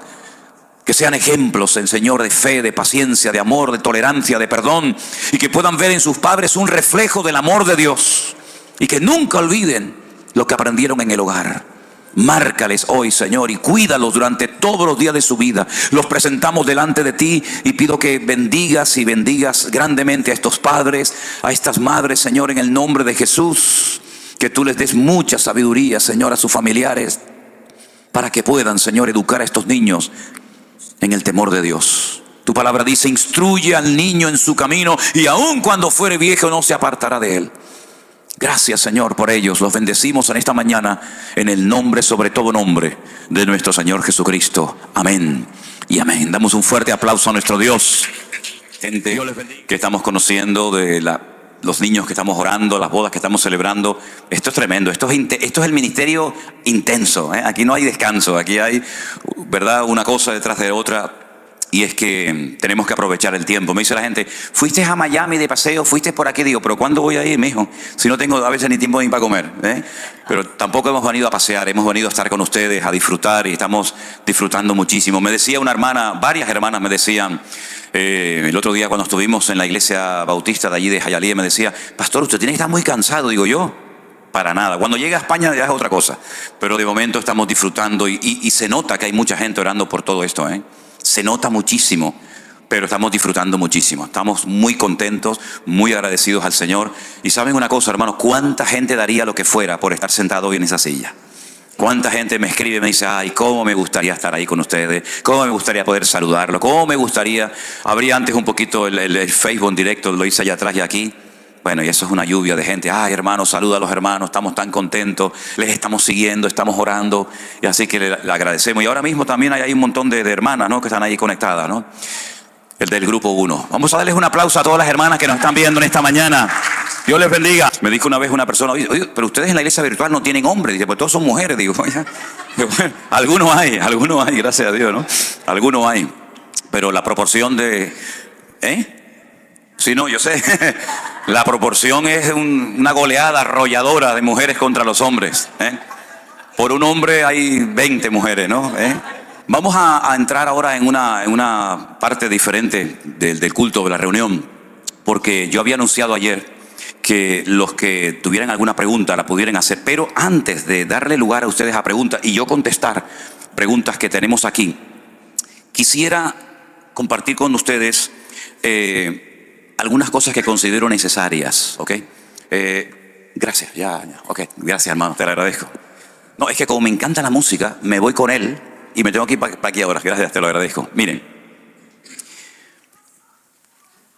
Que sean ejemplos, Señor, de fe, de paciencia, de amor, de tolerancia, de perdón. Y que puedan ver en sus padres un reflejo del amor de Dios. Y que nunca olviden lo que aprendieron en el hogar. Márcales hoy, Señor, y cuídalos durante todos los días de su vida. Los presentamos delante de ti y pido que bendigas grandemente a estos padres, a estas madres, Señor, en el nombre de Jesús. Que tú les des mucha sabiduría, Señor, a sus familiares, para que puedan, Señor, educar a estos niños en el temor de Dios. Tu palabra dice: instruye al niño en su camino, y aun cuando fuere viejo no se apartará de él. Gracias, Señor, por ellos. Los bendecimos en esta mañana en el nombre, sobre todo nombre, de nuestro Señor Jesucristo. Amén y amén. Damos un fuerte aplauso a nuestro Dios. Gente que estamos conociendo, de los niños que estamos orando, las bodas que estamos celebrando. Esto es tremendo. Esto es el ministerio intenso, ¿eh? Aquí no hay descanso. Aquí hay, ¿verdad?, una cosa detrás de otra. Y es que tenemos que aprovechar el tiempo. Me dice la gente: ¿fuiste a Miami de paseo? ¿Fuiste por aquí? Digo: ¿pero cuándo voy a ir, mijo? Si no tengo a veces ni tiempo ni para comer, ¿eh? Pero tampoco hemos venido a pasear, hemos venido a estar con ustedes, a disfrutar, y estamos disfrutando muchísimo. Me decía una hermana, varias hermanas me decían, el otro día cuando estuvimos en la iglesia bautista de allí de Jayalía, me decía: pastor, usted tiene que estar muy cansado. Digo yo: para nada. Cuando llegue a España ya es otra cosa. Pero de momento estamos disfrutando, y se nota que hay mucha gente orando por todo esto, ¿eh? Se nota muchísimo, pero estamos disfrutando muchísimo. Estamos muy contentos, muy agradecidos al Señor. Y saben una cosa, hermanos: ¿cuánta gente daría lo que fuera por estar sentado hoy en esa silla? ¿Cuánta gente me escribe y me dice: ay, cómo me gustaría estar ahí con ustedes, cómo me gustaría poder saludarlo, cómo me gustaría? Abría antes un poquito el Facebook en directo, lo hice allá atrás y aquí. Bueno, y eso es una lluvia de gente. Ay, hermanos, saluda a los hermanos, estamos tan contentos, les estamos siguiendo, estamos orando, y así que le agradecemos. Y ahora mismo también hay un montón de hermanas, ¿no?, que están ahí conectadas, ¿no? El del grupo 1. Vamos a darles un aplauso a todas las hermanas que nos están viendo en esta mañana. Dios les bendiga. Me dijo una vez una persona: oye, pero ustedes en la iglesia virtual no tienen hombres. Dice: pues todos son mujeres. Digo: bueno, algunos hay, gracias a Dios, ¿no? Algunos hay. Pero la proporción de... Sí, no, yo sé. La proporción es una goleada arrolladora de mujeres contra los hombres, ¿eh? Por un hombre hay 20 mujeres, ¿no? Vamos a entrar ahora en una parte diferente del culto, de la reunión, porque yo había anunciado ayer que los que tuvieran alguna pregunta la pudieran hacer. Pero antes de darle lugar a ustedes a preguntas y yo contestar preguntas que tenemos aquí, quisiera compartir con ustedes algunas cosas que considero necesarias, ¿ok? Gracias, ok, gracias, hermano, te lo agradezco. No, es que como me encanta la música, me voy con él y me tengo que ir para aquí ahora. Gracias, te lo agradezco. Miren,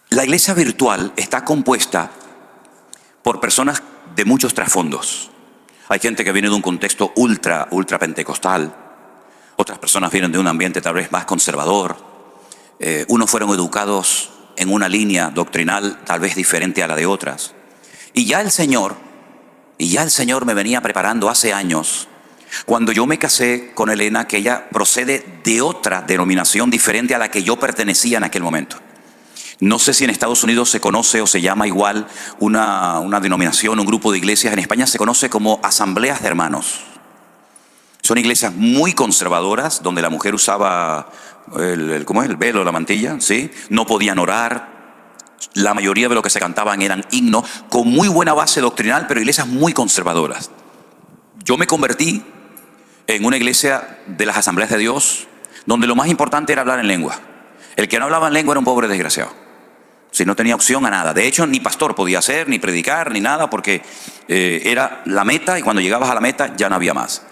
la iglesia virtual está compuesta por personas de muchos trasfondos. Hay gente que viene de un contexto ultra pentecostal. Otras personas vienen de un ambiente tal vez más conservador. Unos fueron educados en una línea doctrinal tal vez diferente a la de otras. Y ya el Señor me venía preparando hace años, cuando yo me casé con Elena, que ella procede de otra denominación diferente a la que yo pertenecía en aquel momento. No sé si en Estados Unidos se conoce o se llama igual una denominación, un grupo de iglesias. En España se conoce como asambleas de hermanos. Son iglesias muy conservadoras, donde la mujer usaba ¿cómo es? El velo, la mantilla, ¿sí? No podían orar. La mayoría de lo que se cantaban eran himnos, con muy buena base doctrinal, pero iglesias muy conservadoras. Yo me convertí en una iglesia de las asambleas de Dios, donde lo más importante era hablar en lengua. El que no hablaba en lengua era un pobre desgraciado. Si no tenía opción a nada. De hecho, ni pastor podía ser, ni predicar, ni nada, porque era la meta, y cuando llegabas a la meta ya no había más.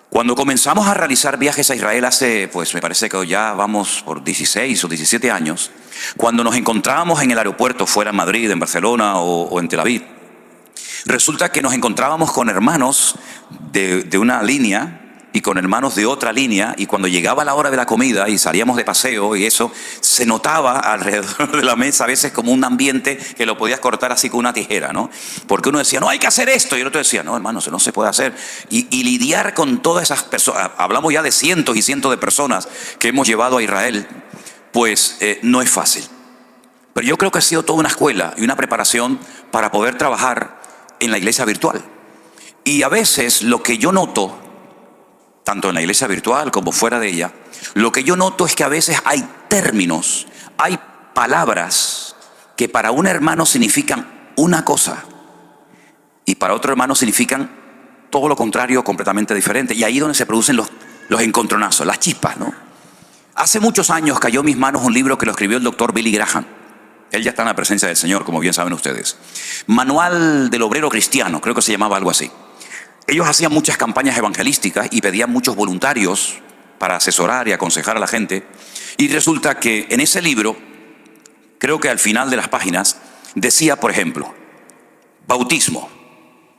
Cuando comenzamos a realizar viajes a Israel hace, pues me parece que ya vamos por 16 o 17 años, cuando nos encontrábamos en el aeropuerto, fuera en Madrid, en Barcelona o en Tel Aviv, resulta que nos encontrábamos con hermanos de una línea y con hermanos de otra línea, y cuando llegaba la hora de la comida y salíamos de paseo y eso, se notaba alrededor de la mesa a veces como un ambiente que lo podías cortar así con una tijera, ¿no? Porque uno decía, no, hay que hacer esto, y el otro decía, no, hermano, eso no se puede hacer. Y lidiar con todas esas personas, hablamos ya de cientos y cientos de personas que hemos llevado a Israel, pues no es fácil. Pero yo creo que ha sido toda una escuela y una preparación para poder trabajar en la iglesia virtual. Y a veces lo que yo noto, tanto en la iglesia virtual como fuera de ella, lo que yo noto es que a veces hay términos, hay palabras que para un hermano significan una cosa y para otro hermano significan todo lo contrario, completamente diferente. Y ahí es donde se producen los encontronazos, las chispas, ¿no? Hace muchos años cayó en mis manos un libro que lo escribió el doctor Billy Graham. Él ya está en la presencia del Señor, como bien saben ustedes. Manual del Obrero Cristiano, creo que se llamaba algo así. Ellos hacían muchas campañas evangelísticas y pedían muchos voluntarios para asesorar y aconsejar a la gente. Y resulta que en ese libro, creo que al final de las páginas, decía, por ejemplo, bautismo.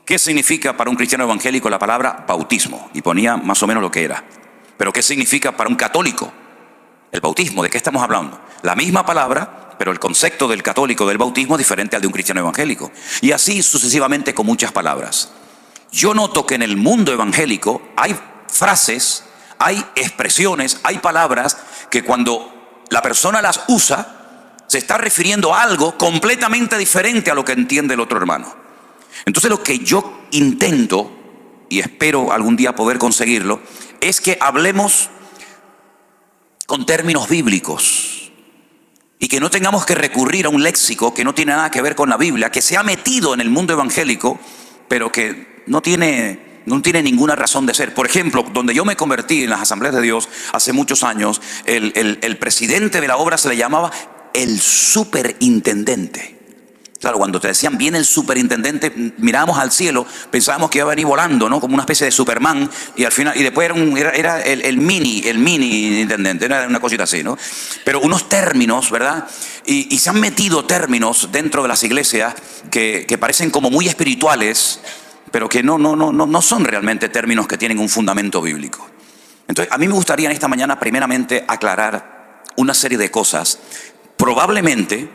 ¿Qué significa para un cristiano evangélico la palabra bautismo? Y ponía más o menos lo que era. Pero ¿qué significa para un católico el bautismo? ¿De qué estamos hablando? La misma palabra, pero el concepto del católico del bautismo es diferente al de un cristiano evangélico. Y así sucesivamente con muchas palabras. Yo noto que en el mundo evangélico hay frases, hay expresiones, hay palabras que cuando la persona las usa, se está refiriendo a algo completamente diferente a lo que entiende el otro hermano. Entonces lo que yo intento, y espero algún día poder conseguirlo, es que hablemos con términos bíblicos y que no tengamos que recurrir a un léxico que no tiene nada que ver con la Biblia, que se ha metido en el mundo evangélico, pero que no tiene ninguna razón de ser. Por ejemplo, donde yo me convertí en las Asambleas de Dios hace muchos años, el presidente de la obra se le llamaba el superintendente. Claro, cuando te decían viene el superintendente, mirábamos al cielo, pensábamos que iba a venir volando, ¿no? Como una especie de Superman, y al final, y después era el mini intendente, era una cosita así, ¿no? Pero unos términos, ¿verdad? Y se han metido términos dentro de las iglesias que parecen como muy espirituales, pero que no son realmente términos que tienen un fundamento bíblico. Entonces, a mí me gustaría en esta mañana primeramente aclarar una serie de cosas. Probablemente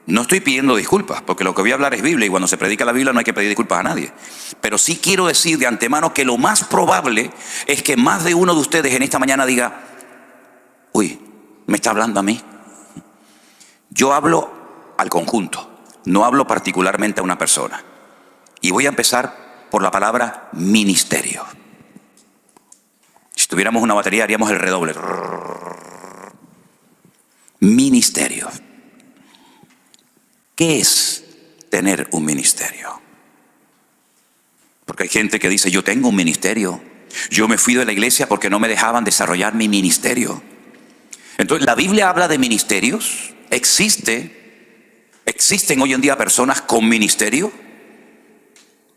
no estoy pidiendo disculpas, porque lo que voy a hablar es Biblia, y cuando se predica la Biblia no hay que pedir disculpas a nadie. Pero sí quiero decir de antemano que lo más probable es que más de uno de ustedes en esta mañana diga, uy, ¿me está hablando a mí? Yo hablo al conjunto, no hablo particularmente a una persona. Y voy a empezar por la palabra ministerio. Si tuviéramos una batería haríamos el redoble. Ministerio. ¿Qué es tener un ministerio? Porque hay gente que dice, yo tengo un ministerio. Yo me fui de la iglesia porque no me dejaban desarrollar mi ministerio. Entonces, la Biblia habla de ministerios. Existen hoy en día personas con ministerio.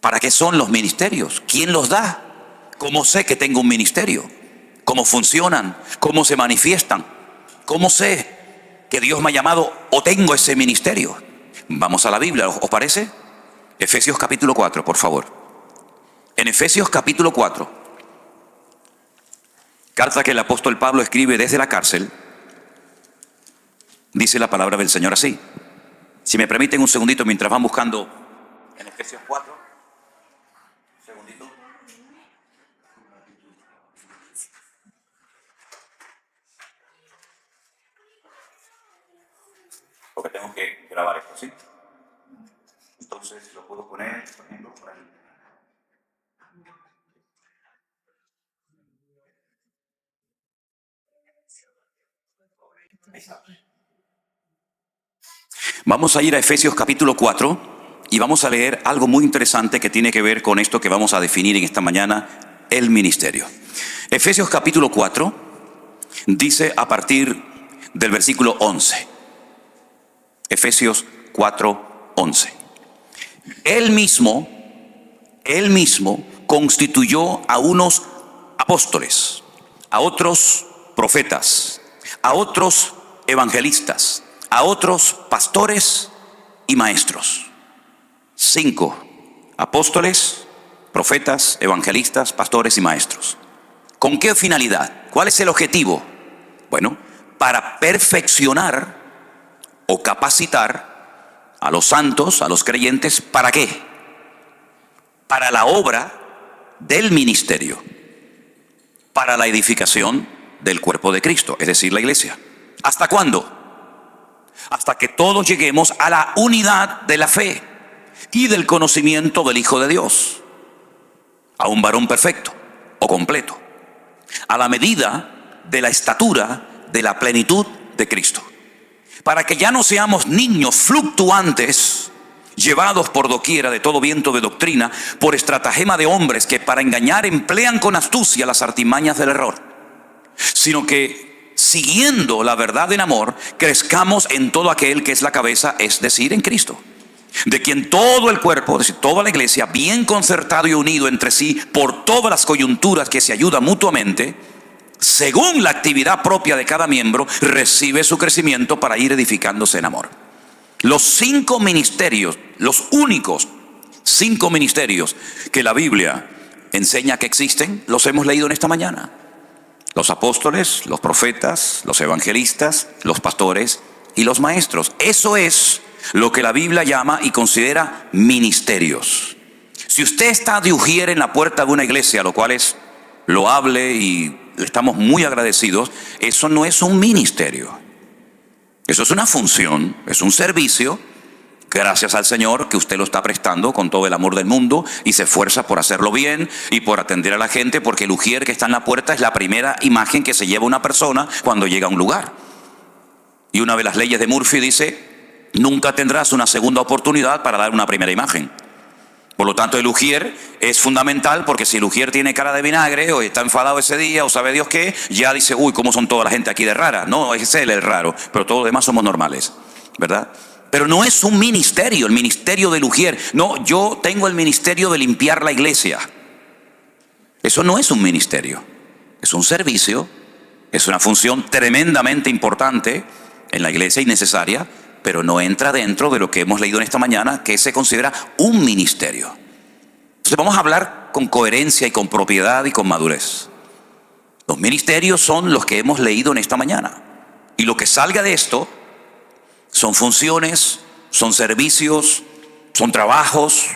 ¿Para qué son los ministerios? ¿Quién los da? ¿Cómo sé que tengo un ministerio? ¿Cómo funcionan? ¿Cómo se manifiestan? ¿Cómo sé que Dios me ha llamado o tengo ese ministerio? Vamos a la Biblia, ¿os parece? Efesios capítulo 4, por favor. En Efesios capítulo 4, carta que el apóstol Pablo escribe desde la cárcel, dice la palabra del Señor así. Si me permiten un segundito mientras van buscando en Efesios 4. Un segundito. Porque tengo que grabar esto, ¿sí? Entonces lo puedo poner, por ejemplo, por ahí. Ahí está. Vamos a ir a Efesios capítulo 4 y vamos a leer algo muy interesante que tiene que ver con esto que vamos a definir en esta mañana, el ministerio. Efesios capítulo 4 dice a partir del versículo 11. Efesios 4, 11. Él mismo constituyó a unos apóstoles, a otros profetas, a otros evangelistas, a otros pastores y maestros. 5 apóstoles, profetas, evangelistas, pastores y maestros. ¿Con qué finalidad? ¿Cuál es el objetivo? Bueno, para perfeccionar o capacitar a los santos, a los creyentes, ¿para qué? Para la obra del ministerio, para la edificación del cuerpo de Cristo, es decir, la iglesia. ¿Hasta cuándo? Hasta que todos lleguemos a la unidad de la fe y del conocimiento del Hijo de Dios, a un varón perfecto o completo, a la medida de la estatura de la plenitud de Cristo, para que ya no seamos niños fluctuantes, llevados por doquiera de todo viento de doctrina, por estratagema de hombres que para engañar emplean con astucia las artimañas del error, sino que siguiendo la verdad en amor, crezcamos en todo aquel que es la cabeza, es decir, en Cristo, de quien todo el cuerpo, es decir, toda la iglesia, bien concertado y unido entre sí por todas las coyunturas que se ayudan mutuamente, según la actividad propia de cada miembro, recibe su crecimiento para ir edificándose en amor. Los 5 ministerios, los únicos 5 ministerios que la Biblia enseña que existen, los hemos leído en esta mañana. Los apóstoles, los profetas, los evangelistas, los pastores y los maestros. Eso es lo que la Biblia llama y considera ministerios. Si usted está de ujier en la puerta de una iglesia, lo cual es loable y estamos muy agradecidos, eso no es un ministerio. Eso es una función, es un servicio, gracias al Señor que usted lo está prestando con todo el amor del mundo y se esfuerza por hacerlo bien y por atender a la gente, porque el ujier que está en la puerta es la primera imagen que se lleva una persona cuando llega a un lugar. Y una de las leyes de Murphy dice: nunca tendrás una segunda oportunidad para dar una primera imagen. Por lo tanto, el ujier es fundamental, porque si el ujier tiene cara de vinagre o está enfadado ese día o sabe Dios qué, ya dice: uy, ¿cómo son toda la gente aquí de rara? No, es él el raro, pero todos los demás somos normales, ¿verdad? Pero no es un ministerio, el ministerio del ujier. No, yo tengo el ministerio de limpiar la iglesia. Eso no es un ministerio, es un servicio, es una función tremendamente importante en la iglesia y necesaria, pero no entra dentro de lo que hemos leído en esta mañana, que se considera un ministerio. Entonces vamos a hablar con coherencia y con propiedad y con madurez. Los ministerios son los que hemos leído en esta mañana. Y lo que salga de esto son funciones, son servicios, son trabajos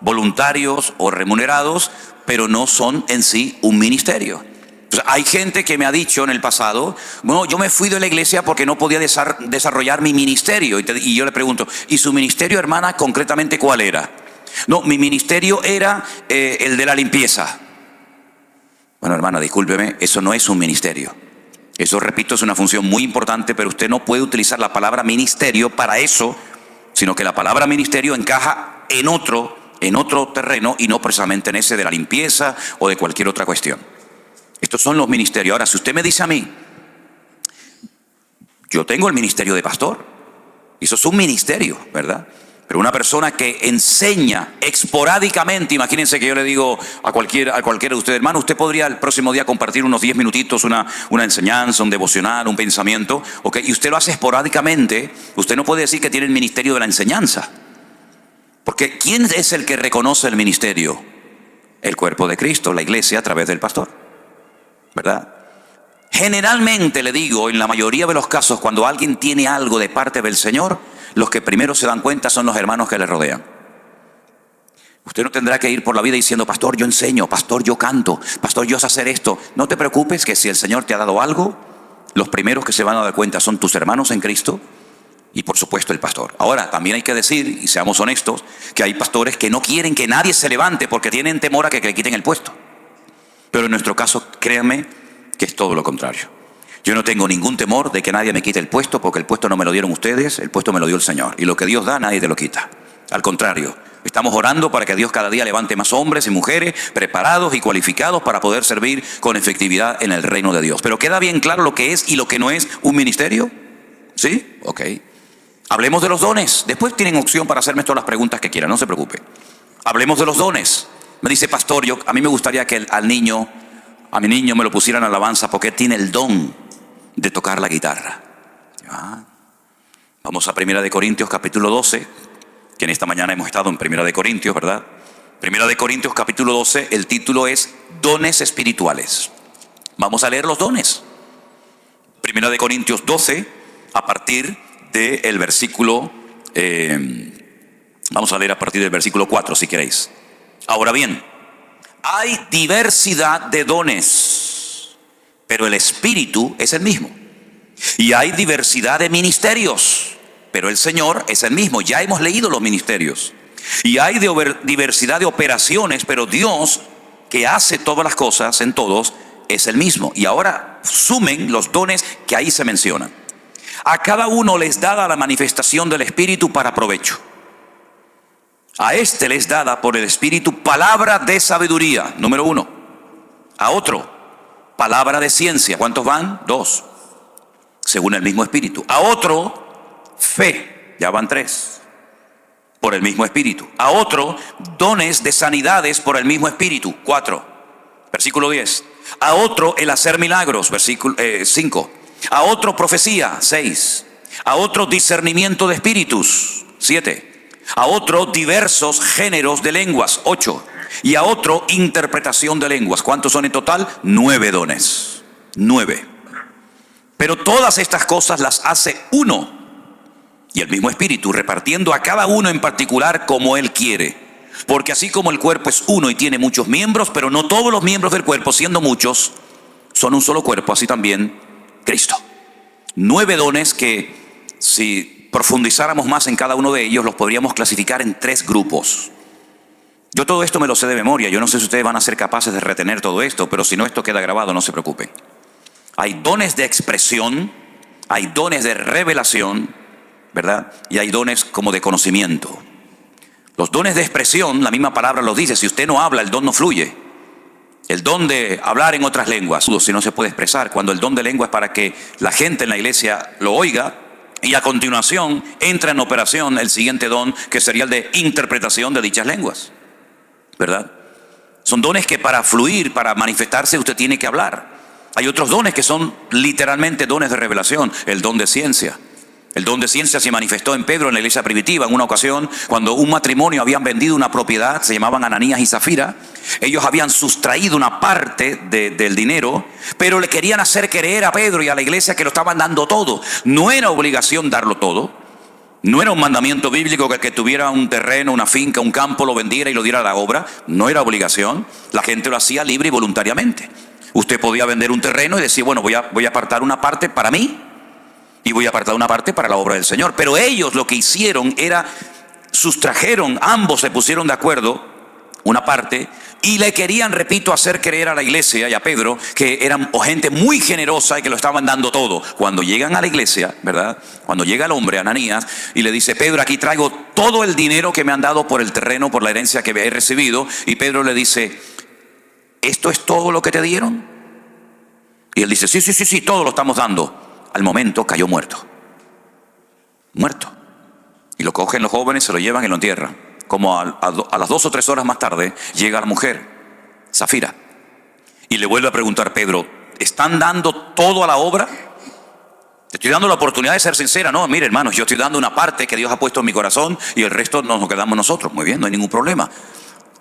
voluntarios o remunerados, pero no son en sí un ministerio. Hay gente que me ha dicho en el pasado: bueno, yo me fui de la iglesia porque no podía desarrollar mi ministerio. Y yo le pregunto: ¿y su ministerio, hermana, concretamente cuál era? No, mi ministerio era el de la limpieza. Bueno, hermana, discúlpeme, eso no es un ministerio. Eso, repito, es una función muy importante, pero usted no puede utilizar la palabra ministerio para eso, sino que la palabra ministerio encaja en otro terreno y no precisamente en ese de la limpieza o de cualquier otra cuestión. Estos son los ministerios. Ahora, si usted me dice a mí: yo tengo el ministerio de pastor, eso es un ministerio, ¿verdad? Pero una persona que enseña esporádicamente, imagínense que yo le digo a cualquiera de ustedes: hermano, usted podría el próximo día compartir unos 10 minutitos, una enseñanza, un devocional, un pensamiento, ¿ok? Y usted lo hace esporádicamente. Usted no puede decir que tiene el ministerio de la enseñanza, porque ¿quién es el que reconoce el ministerio? El cuerpo de Cristo, la iglesia, a través del pastor, ¿verdad? Generalmente, le digo, en la mayoría de los casos, cuando alguien tiene algo de parte del Señor, los que primero se dan cuenta son los hermanos que le rodean. Usted no tendrá que ir por la vida diciendo: pastor, yo enseño, pastor, yo canto, pastor, yo sé hacer esto. No te preocupes, que si el Señor te ha dado algo, los primeros que se van a dar cuenta son tus hermanos en Cristo y por supuesto el pastor. Ahora, también hay que decir, y seamos honestos, que hay pastores que no quieren que nadie se levante porque tienen temor a que le quiten el puesto. Pero en nuestro caso, créanme que es todo lo contrario. Yo no tengo ningún temor de que nadie me quite el puesto, porque el puesto no me lo dieron ustedes, el puesto me lo dio el Señor. Y lo que Dios da, nadie te lo quita. Al contrario, estamos orando para que Dios cada día levante más hombres y mujeres preparados y cualificados para poder servir con efectividad en el reino de Dios. Pero ¿queda bien claro lo que es y lo que no es un ministerio? ¿Sí? Ok. Hablemos de los dones. Después tienen opción para hacerme todas las preguntas que quieran, no se preocupe. Hablemos de los dones. Me dice, pastor, a mí me gustaría que a mi niño me lo pusieran en alabanza porque tiene el don de tocar la guitarra. Vamos a 1 Corintios capítulo 12, que en esta mañana hemos estado en 1 Corintios, ¿verdad? 1 Corintios capítulo 12, el título es Dones Espirituales. Vamos a leer los dones. 1 Corintios 12, a partir del versículo, vamos a leer a partir del versículo 4 si queréis. Ahora bien, hay diversidad de dones, pero el Espíritu es el mismo. Y hay diversidad de ministerios, pero el Señor es el mismo. Ya hemos leído los ministerios. Y hay diversidad de operaciones, pero Dios, que hace todas las cosas en todos, es el mismo. Y ahora sumen los dones que ahí se mencionan. A cada uno les dada la manifestación del Espíritu para provecho. A este les dada por el Espíritu palabra de sabiduría, número 1. A otro, palabra de ciencia. ¿Cuántos van? 2. Según el mismo Espíritu. A otro, fe. Ya van 3. Por el mismo Espíritu. A otro, dones de sanidades por el mismo Espíritu. 4. Versículo 10. A otro, el hacer milagros. Versículo 5. A otro, profecía. 6. A otro, discernimiento de espíritus. 7. A otro, diversos géneros de lenguas. 8. Y a otro, interpretación de lenguas. ¿Cuántos son en total? 9 dones. 9. Pero todas estas cosas las hace uno. Y el mismo Espíritu, repartiendo a cada uno en particular como Él quiere. Porque así como el cuerpo es uno y tiene muchos miembros, pero no todos los miembros del cuerpo, siendo muchos, son un solo cuerpo, así también Cristo. 9 dones que, si profundizáramos más en cada uno de ellos, los podríamos clasificar en 3 grupos. Yo todo esto me lo sé de memoria. Yo no sé si ustedes van a ser capaces de retener todo esto, pero si no, esto queda grabado, no se preocupen. Hay dones de expresión, hay dones de revelación, ¿verdad? Y hay dones como de conocimiento. Los dones de expresión, la misma palabra los dice. Si usted no habla, el don no fluye. El don de hablar en otras lenguas, si no se puede expresar, cuando el don de lengua es para que la gente en la iglesia lo oiga, y a continuación entra en operación el siguiente don, que sería el de interpretación de dichas lenguas, ¿verdad? Son dones que para fluir, para manifestarse, usted tiene que hablar. Hay otros dones que son literalmente dones de revelación. El don de ciencia. El don de ciencia se manifestó en Pedro en la iglesia primitiva en una ocasión cuando un matrimonio habían vendido una propiedad, se llamaban Ananías y Zafira. Ellos habían sustraído una parte del dinero, pero le querían hacer creer a Pedro y a la iglesia que lo estaban dando todo. No era obligación darlo todo. No era un mandamiento bíblico que el que tuviera un terreno, una finca, un campo, lo vendiera y lo diera a la obra. No era obligación. La gente lo hacía libre y voluntariamente. Usted podía vender un terreno y decir, bueno, voy a apartar una parte para mí y voy a apartar una parte para la obra del Señor. Pero ellos lo que hicieron era, sustrajeron, ambos se pusieron de acuerdo, una parte, y le querían, repito, hacer creer a la iglesia y a Pedro que eran gente muy generosa y que lo estaban dando todo. Cuando llegan a la iglesia, ¿verdad? Cuando llega el hombre, Ananías, y le dice, Pedro, aquí traigo todo el dinero que me han dado por el terreno, por la herencia que he recibido. Y Pedro le dice, ¿esto es todo lo que te dieron? Y él dice, sí, todo lo estamos dando. Al momento cayó muerto. Y lo cogen los jóvenes, se lo llevan y lo entierran. Como a las 2 o 3 horas más tarde, llega la mujer, Zafira, y le vuelve a preguntar, Pedro, ¿están dando todo a la obra? Te estoy dando la oportunidad de ser sincera. No, mire, hermanos, yo estoy dando una parte que Dios ha puesto en mi corazón y el resto nos quedamos nosotros. Muy bien, no hay ningún problema.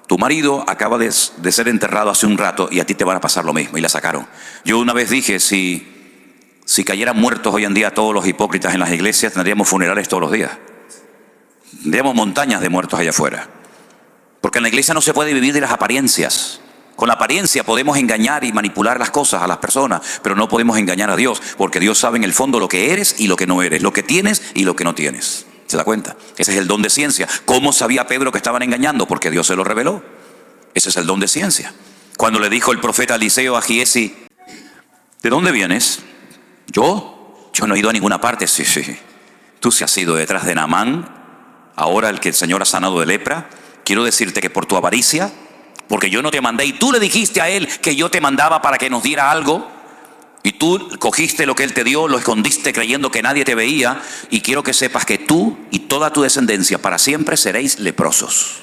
Tu marido acaba de ser enterrado hace un rato y a ti te van a pasar lo mismo. Y la sacaron. Yo una vez dije, si cayeran muertos hoy en día todos los hipócritas en las iglesias, tendríamos funerales todos los días. Tendríamos montañas de muertos allá afuera. Porque en la iglesia no se puede vivir de las apariencias. Con la apariencia podemos engañar y manipular las cosas a las personas, pero no podemos engañar a Dios, porque Dios sabe en el fondo lo que eres y lo que no eres, lo que tienes y lo que no tienes. ¿Se da cuenta? Ese es el don de ciencia. ¿Cómo sabía Pedro que estaban engañando? Porque Dios se lo reveló. Ese es el don de ciencia. Cuando le dijo el profeta Eliseo a Giesi, ¿de dónde vienes? ¿Yo? Yo no he ido a ninguna parte. Sí. Tú se has ido detrás de Naamán, ahora el que el Señor ha sanado de lepra. Quiero decirte que por tu avaricia, porque yo no te mandé y tú le dijiste a él que yo te mandaba para que nos diera algo, y tú cogiste lo que él te dio, lo escondiste creyendo que nadie te veía, y quiero que sepas que tú y toda tu descendencia para siempre seréis leprosos.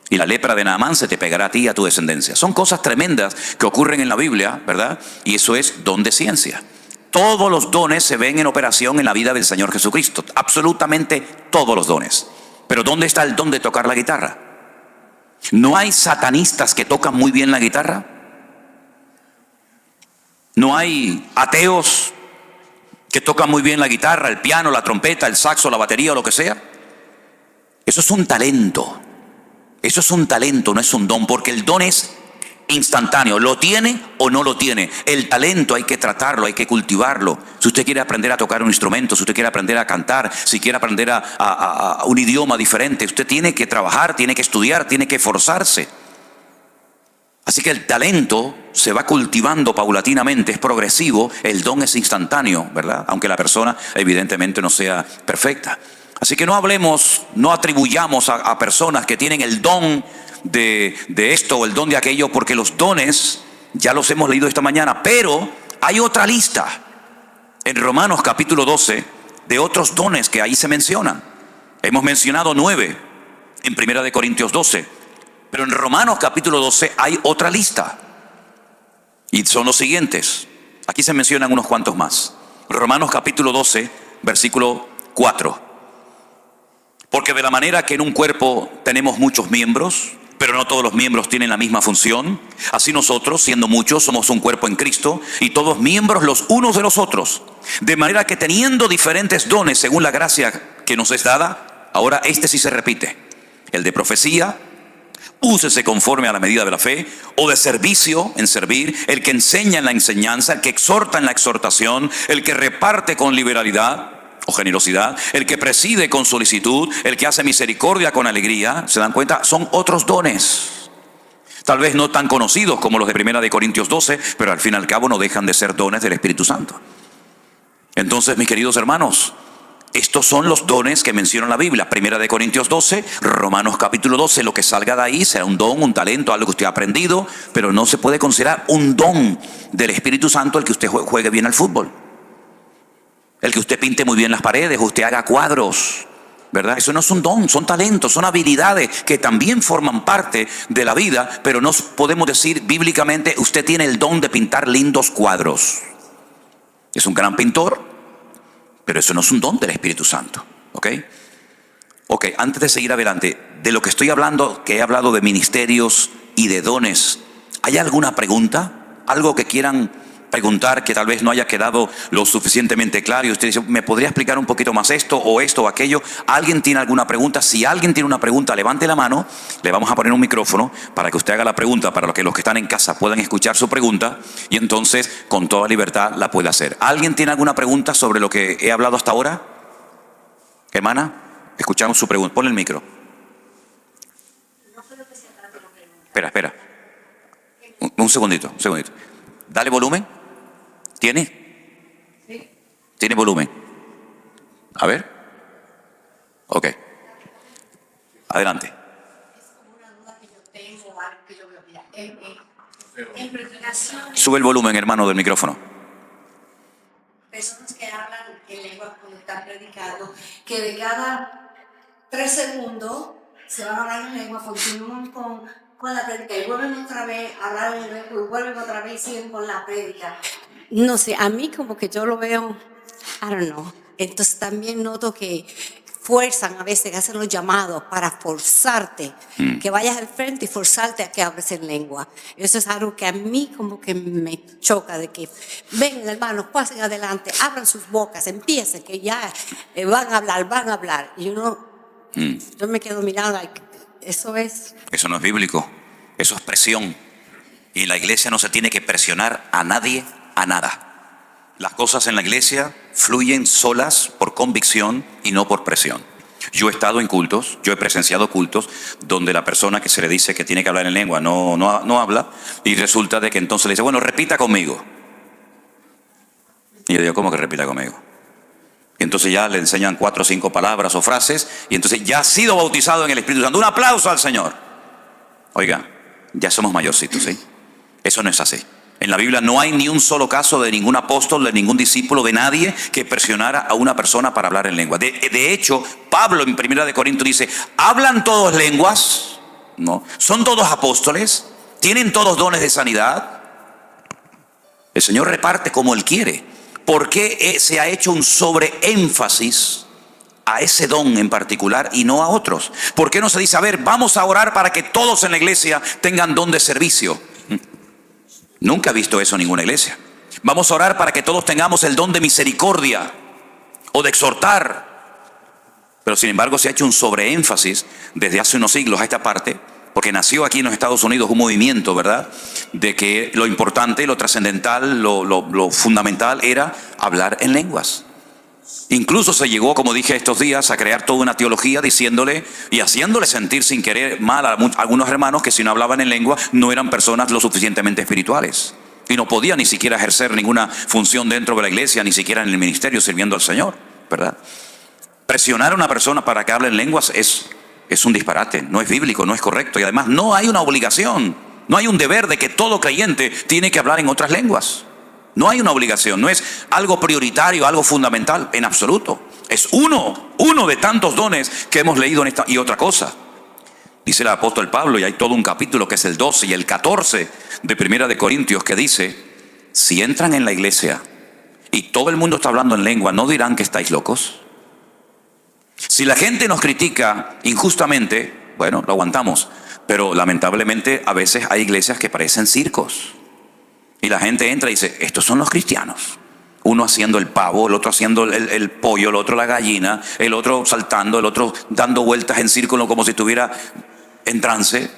Y la lepra de Naamán se te pegará a ti y a tu descendencia. Son cosas tremendas que ocurren en la Biblia, ¿verdad? Y eso es don de ciencia. Todos los dones se ven en operación en la vida del Señor Jesucristo. Absolutamente todos los dones. Pero ¿dónde está el don de tocar la guitarra? ¿No hay satanistas que tocan muy bien la guitarra? ¿No hay ateos que tocan muy bien la guitarra, el piano, la trompeta, el saxo, la batería o lo que sea? Eso es un talento. Eso es un talento, no es un don, porque el don es instantáneo. ¿Lo tiene o no lo tiene? El talento hay que tratarlo, hay que cultivarlo. Si usted quiere aprender a tocar un instrumento, si usted quiere aprender a cantar, si quiere aprender a un idioma diferente, usted tiene que trabajar, tiene que estudiar, tiene que esforzarse. Así que el talento se va cultivando paulatinamente, es progresivo, el don es instantáneo, ¿verdad? Aunque la persona evidentemente no sea perfecta. Así que no hablemos, no atribuyamos a personas que tienen el don de esto o el don de aquello, porque los dones ya los hemos leído esta mañana, pero hay otra lista en Romanos capítulo 12 de otros dones que ahí se mencionan. Hemos mencionado 9 en 1 Corintios 12, pero en Romanos capítulo 12 hay otra lista y son los siguientes. Aquí se mencionan unos cuantos más. Romanos capítulo 12, versículo 4. Porque de la manera que en un cuerpo tenemos muchos miembros, pero no todos los miembros tienen la misma función, así nosotros, siendo muchos, somos un cuerpo en Cristo y todos miembros los unos de los otros. De manera que teniendo diferentes dones según la gracia que nos es dada, ahora este sí se repite. El de profecía, úsese conforme a la medida de la fe, o de servicio, en servir, el que enseña en la enseñanza, el que exhorta en la exhortación, el que reparte con liberalidad o generosidad, el que preside con solicitud, el que hace misericordia con alegría. ¿Se dan cuenta? Son otros dones. Tal vez no tan conocidos como los de 1 Corintios 12, pero al fin y al cabo no dejan de ser dones del Espíritu Santo. Entonces, mis queridos hermanos, estos son los dones que menciona la Biblia. 1 Corintios 12, Romanos capítulo 12, lo que salga de ahí será un don, un talento, algo que usted ha aprendido, pero no se puede considerar un don del Espíritu Santo el que usted juegue bien al fútbol, el que usted pinte muy bien las paredes, usted haga cuadros, ¿verdad? Eso no es un don, son talentos, son habilidades que también forman parte de la vida, pero no podemos decir bíblicamente, usted tiene el don de pintar lindos cuadros. Es un gran pintor, pero eso no es un don del Espíritu Santo, ¿ok? Ok, antes de seguir adelante, de lo que estoy hablando, que he hablado de ministerios y de dones, ¿hay alguna pregunta? ¿Algo que quieran preguntar que tal vez no haya quedado lo suficientemente claro y usted dice, ¿me podría explicar un poquito más esto o aquello? ¿Alguien tiene alguna pregunta? Si alguien tiene una pregunta, levante la mano, le vamos a poner un micrófono para que usted haga la pregunta, para que los que están en casa puedan escuchar su pregunta y entonces con toda libertad la pueda hacer. ¿Alguien tiene alguna pregunta sobre lo que he hablado hasta ahora? Hermana, escuchamos su pregunta. Ponle el micro. Espera. Un segundito. Dale volumen. ¿Tiene? Sí. ¿Tiene volumen? A ver. Ok. Adelante. Es como una duda que yo tengo, algo que yo veo. Mira, en predicaciones, Sube el volumen, hermano, del micrófono. personas que hablan en lengua cuando están predicando, que de cada 3 segundos se van a hablar en lengua, continúan con la prédica y vuelven otra vez a hablar en lengua y vuelven otra vez y siguen con la prédica. No sé, a mí como que yo lo veo, I don't know. Entonces también noto que fuerzan a veces, que hacen los llamados para forzarte, que vayas al frente y forzarte a que hables en lengua. Eso es algo que a mí como que me choca, de que vengan hermanos, pasen adelante, abran sus bocas, empiecen, que ya van a hablar. Y yo me quedo mirando, eso es... Eso no es bíblico, eso es presión. Y en la iglesia no se tiene que presionar a nadie a nada. Las cosas en la iglesia fluyen solas por convicción y no por presión. Yo he estado en cultos, yo he presenciado cultos donde la persona que se le dice que tiene que hablar en lengua no habla, y resulta de que entonces le dice, bueno, repita conmigo. Y yo digo, ¿cómo que repita conmigo? Y entonces ya le enseñan 4 o 5 palabras o frases, y entonces ya ha sido bautizado en el Espíritu Santo. Un aplauso al Señor. Oiga, ya somos mayorcitos, ¿sí? Eso no es así. En la Biblia no hay ni un solo caso de ningún apóstol, de ningún discípulo, de nadie que presionara a una persona para hablar en lengua. De hecho, Pablo en 1 Corintios dice, ¿hablan todos lenguas? No. ¿Son todos apóstoles? ¿Tienen todos dones de sanidad? El Señor reparte como Él quiere. ¿Por qué se ha hecho un sobreénfasis a ese don en particular y no a otros? ¿Por qué no se dice, a ver, vamos a orar para que todos en la iglesia tengan don de servicio? Nunca he visto eso en ninguna iglesia. Vamos a orar para que todos tengamos el don de misericordia o de exhortar. Pero sin embargo se ha hecho un sobreénfasis desde hace unos siglos a esta parte, porque nació aquí en los Estados Unidos un movimiento, ¿verdad?, de que lo importante, lo trascendental, lo fundamental era hablar en lenguas. Incluso se llegó, como dije estos días, a crear toda una teología diciéndole y haciéndole sentir sin querer mal a algunos hermanos que si no hablaban en lengua no eran personas lo suficientemente espirituales. Y no podían ni siquiera ejercer ninguna función dentro de la iglesia, ni siquiera en el ministerio sirviendo al Señor, ¿verdad? Presionar a una persona para que hable en lenguas es un disparate, no es bíblico, no es correcto. Y además no hay una obligación, no hay un deber de que todo creyente tiene que hablar en otras lenguas. No hay una obligación, no es algo prioritario, algo fundamental, en absoluto. Es uno de tantos dones que hemos leído en esta. Y otra cosa, dice el apóstol Pablo, y hay todo un capítulo que es el 12 y el 14 de 1 Corintios, que dice, si entran en la iglesia y todo el mundo está hablando en lengua, ¿no dirán que estáis locos? Si la gente nos critica injustamente, bueno, lo aguantamos, pero lamentablemente a veces hay iglesias que parecen circos. Y la gente entra y dice, estos son los cristianos. Uno haciendo el pavo, el otro haciendo el pollo, el otro la gallina, el otro saltando, el otro dando vueltas en círculo como si estuviera en trance.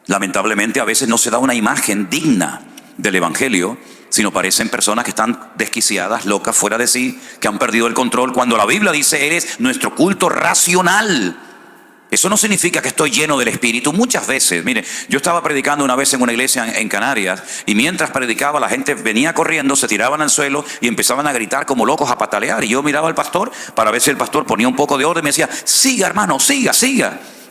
Lamentablemente a veces no se da una imagen digna del evangelio, sino parecen personas que están desquiciadas, locas, fuera de sí, que han perdido el control. Cuando la Biblia dice, eres nuestro culto racional. Eso no significa que estoy lleno del Espíritu. Muchas veces, mire, yo estaba predicando una vez en una iglesia en Canarias, y mientras predicaba la gente venía corriendo, se tiraban al suelo y empezaban a gritar como locos, a patalear. Y yo miraba al pastor para ver si el pastor ponía un poco de orden y me decía, siga hermano, siga.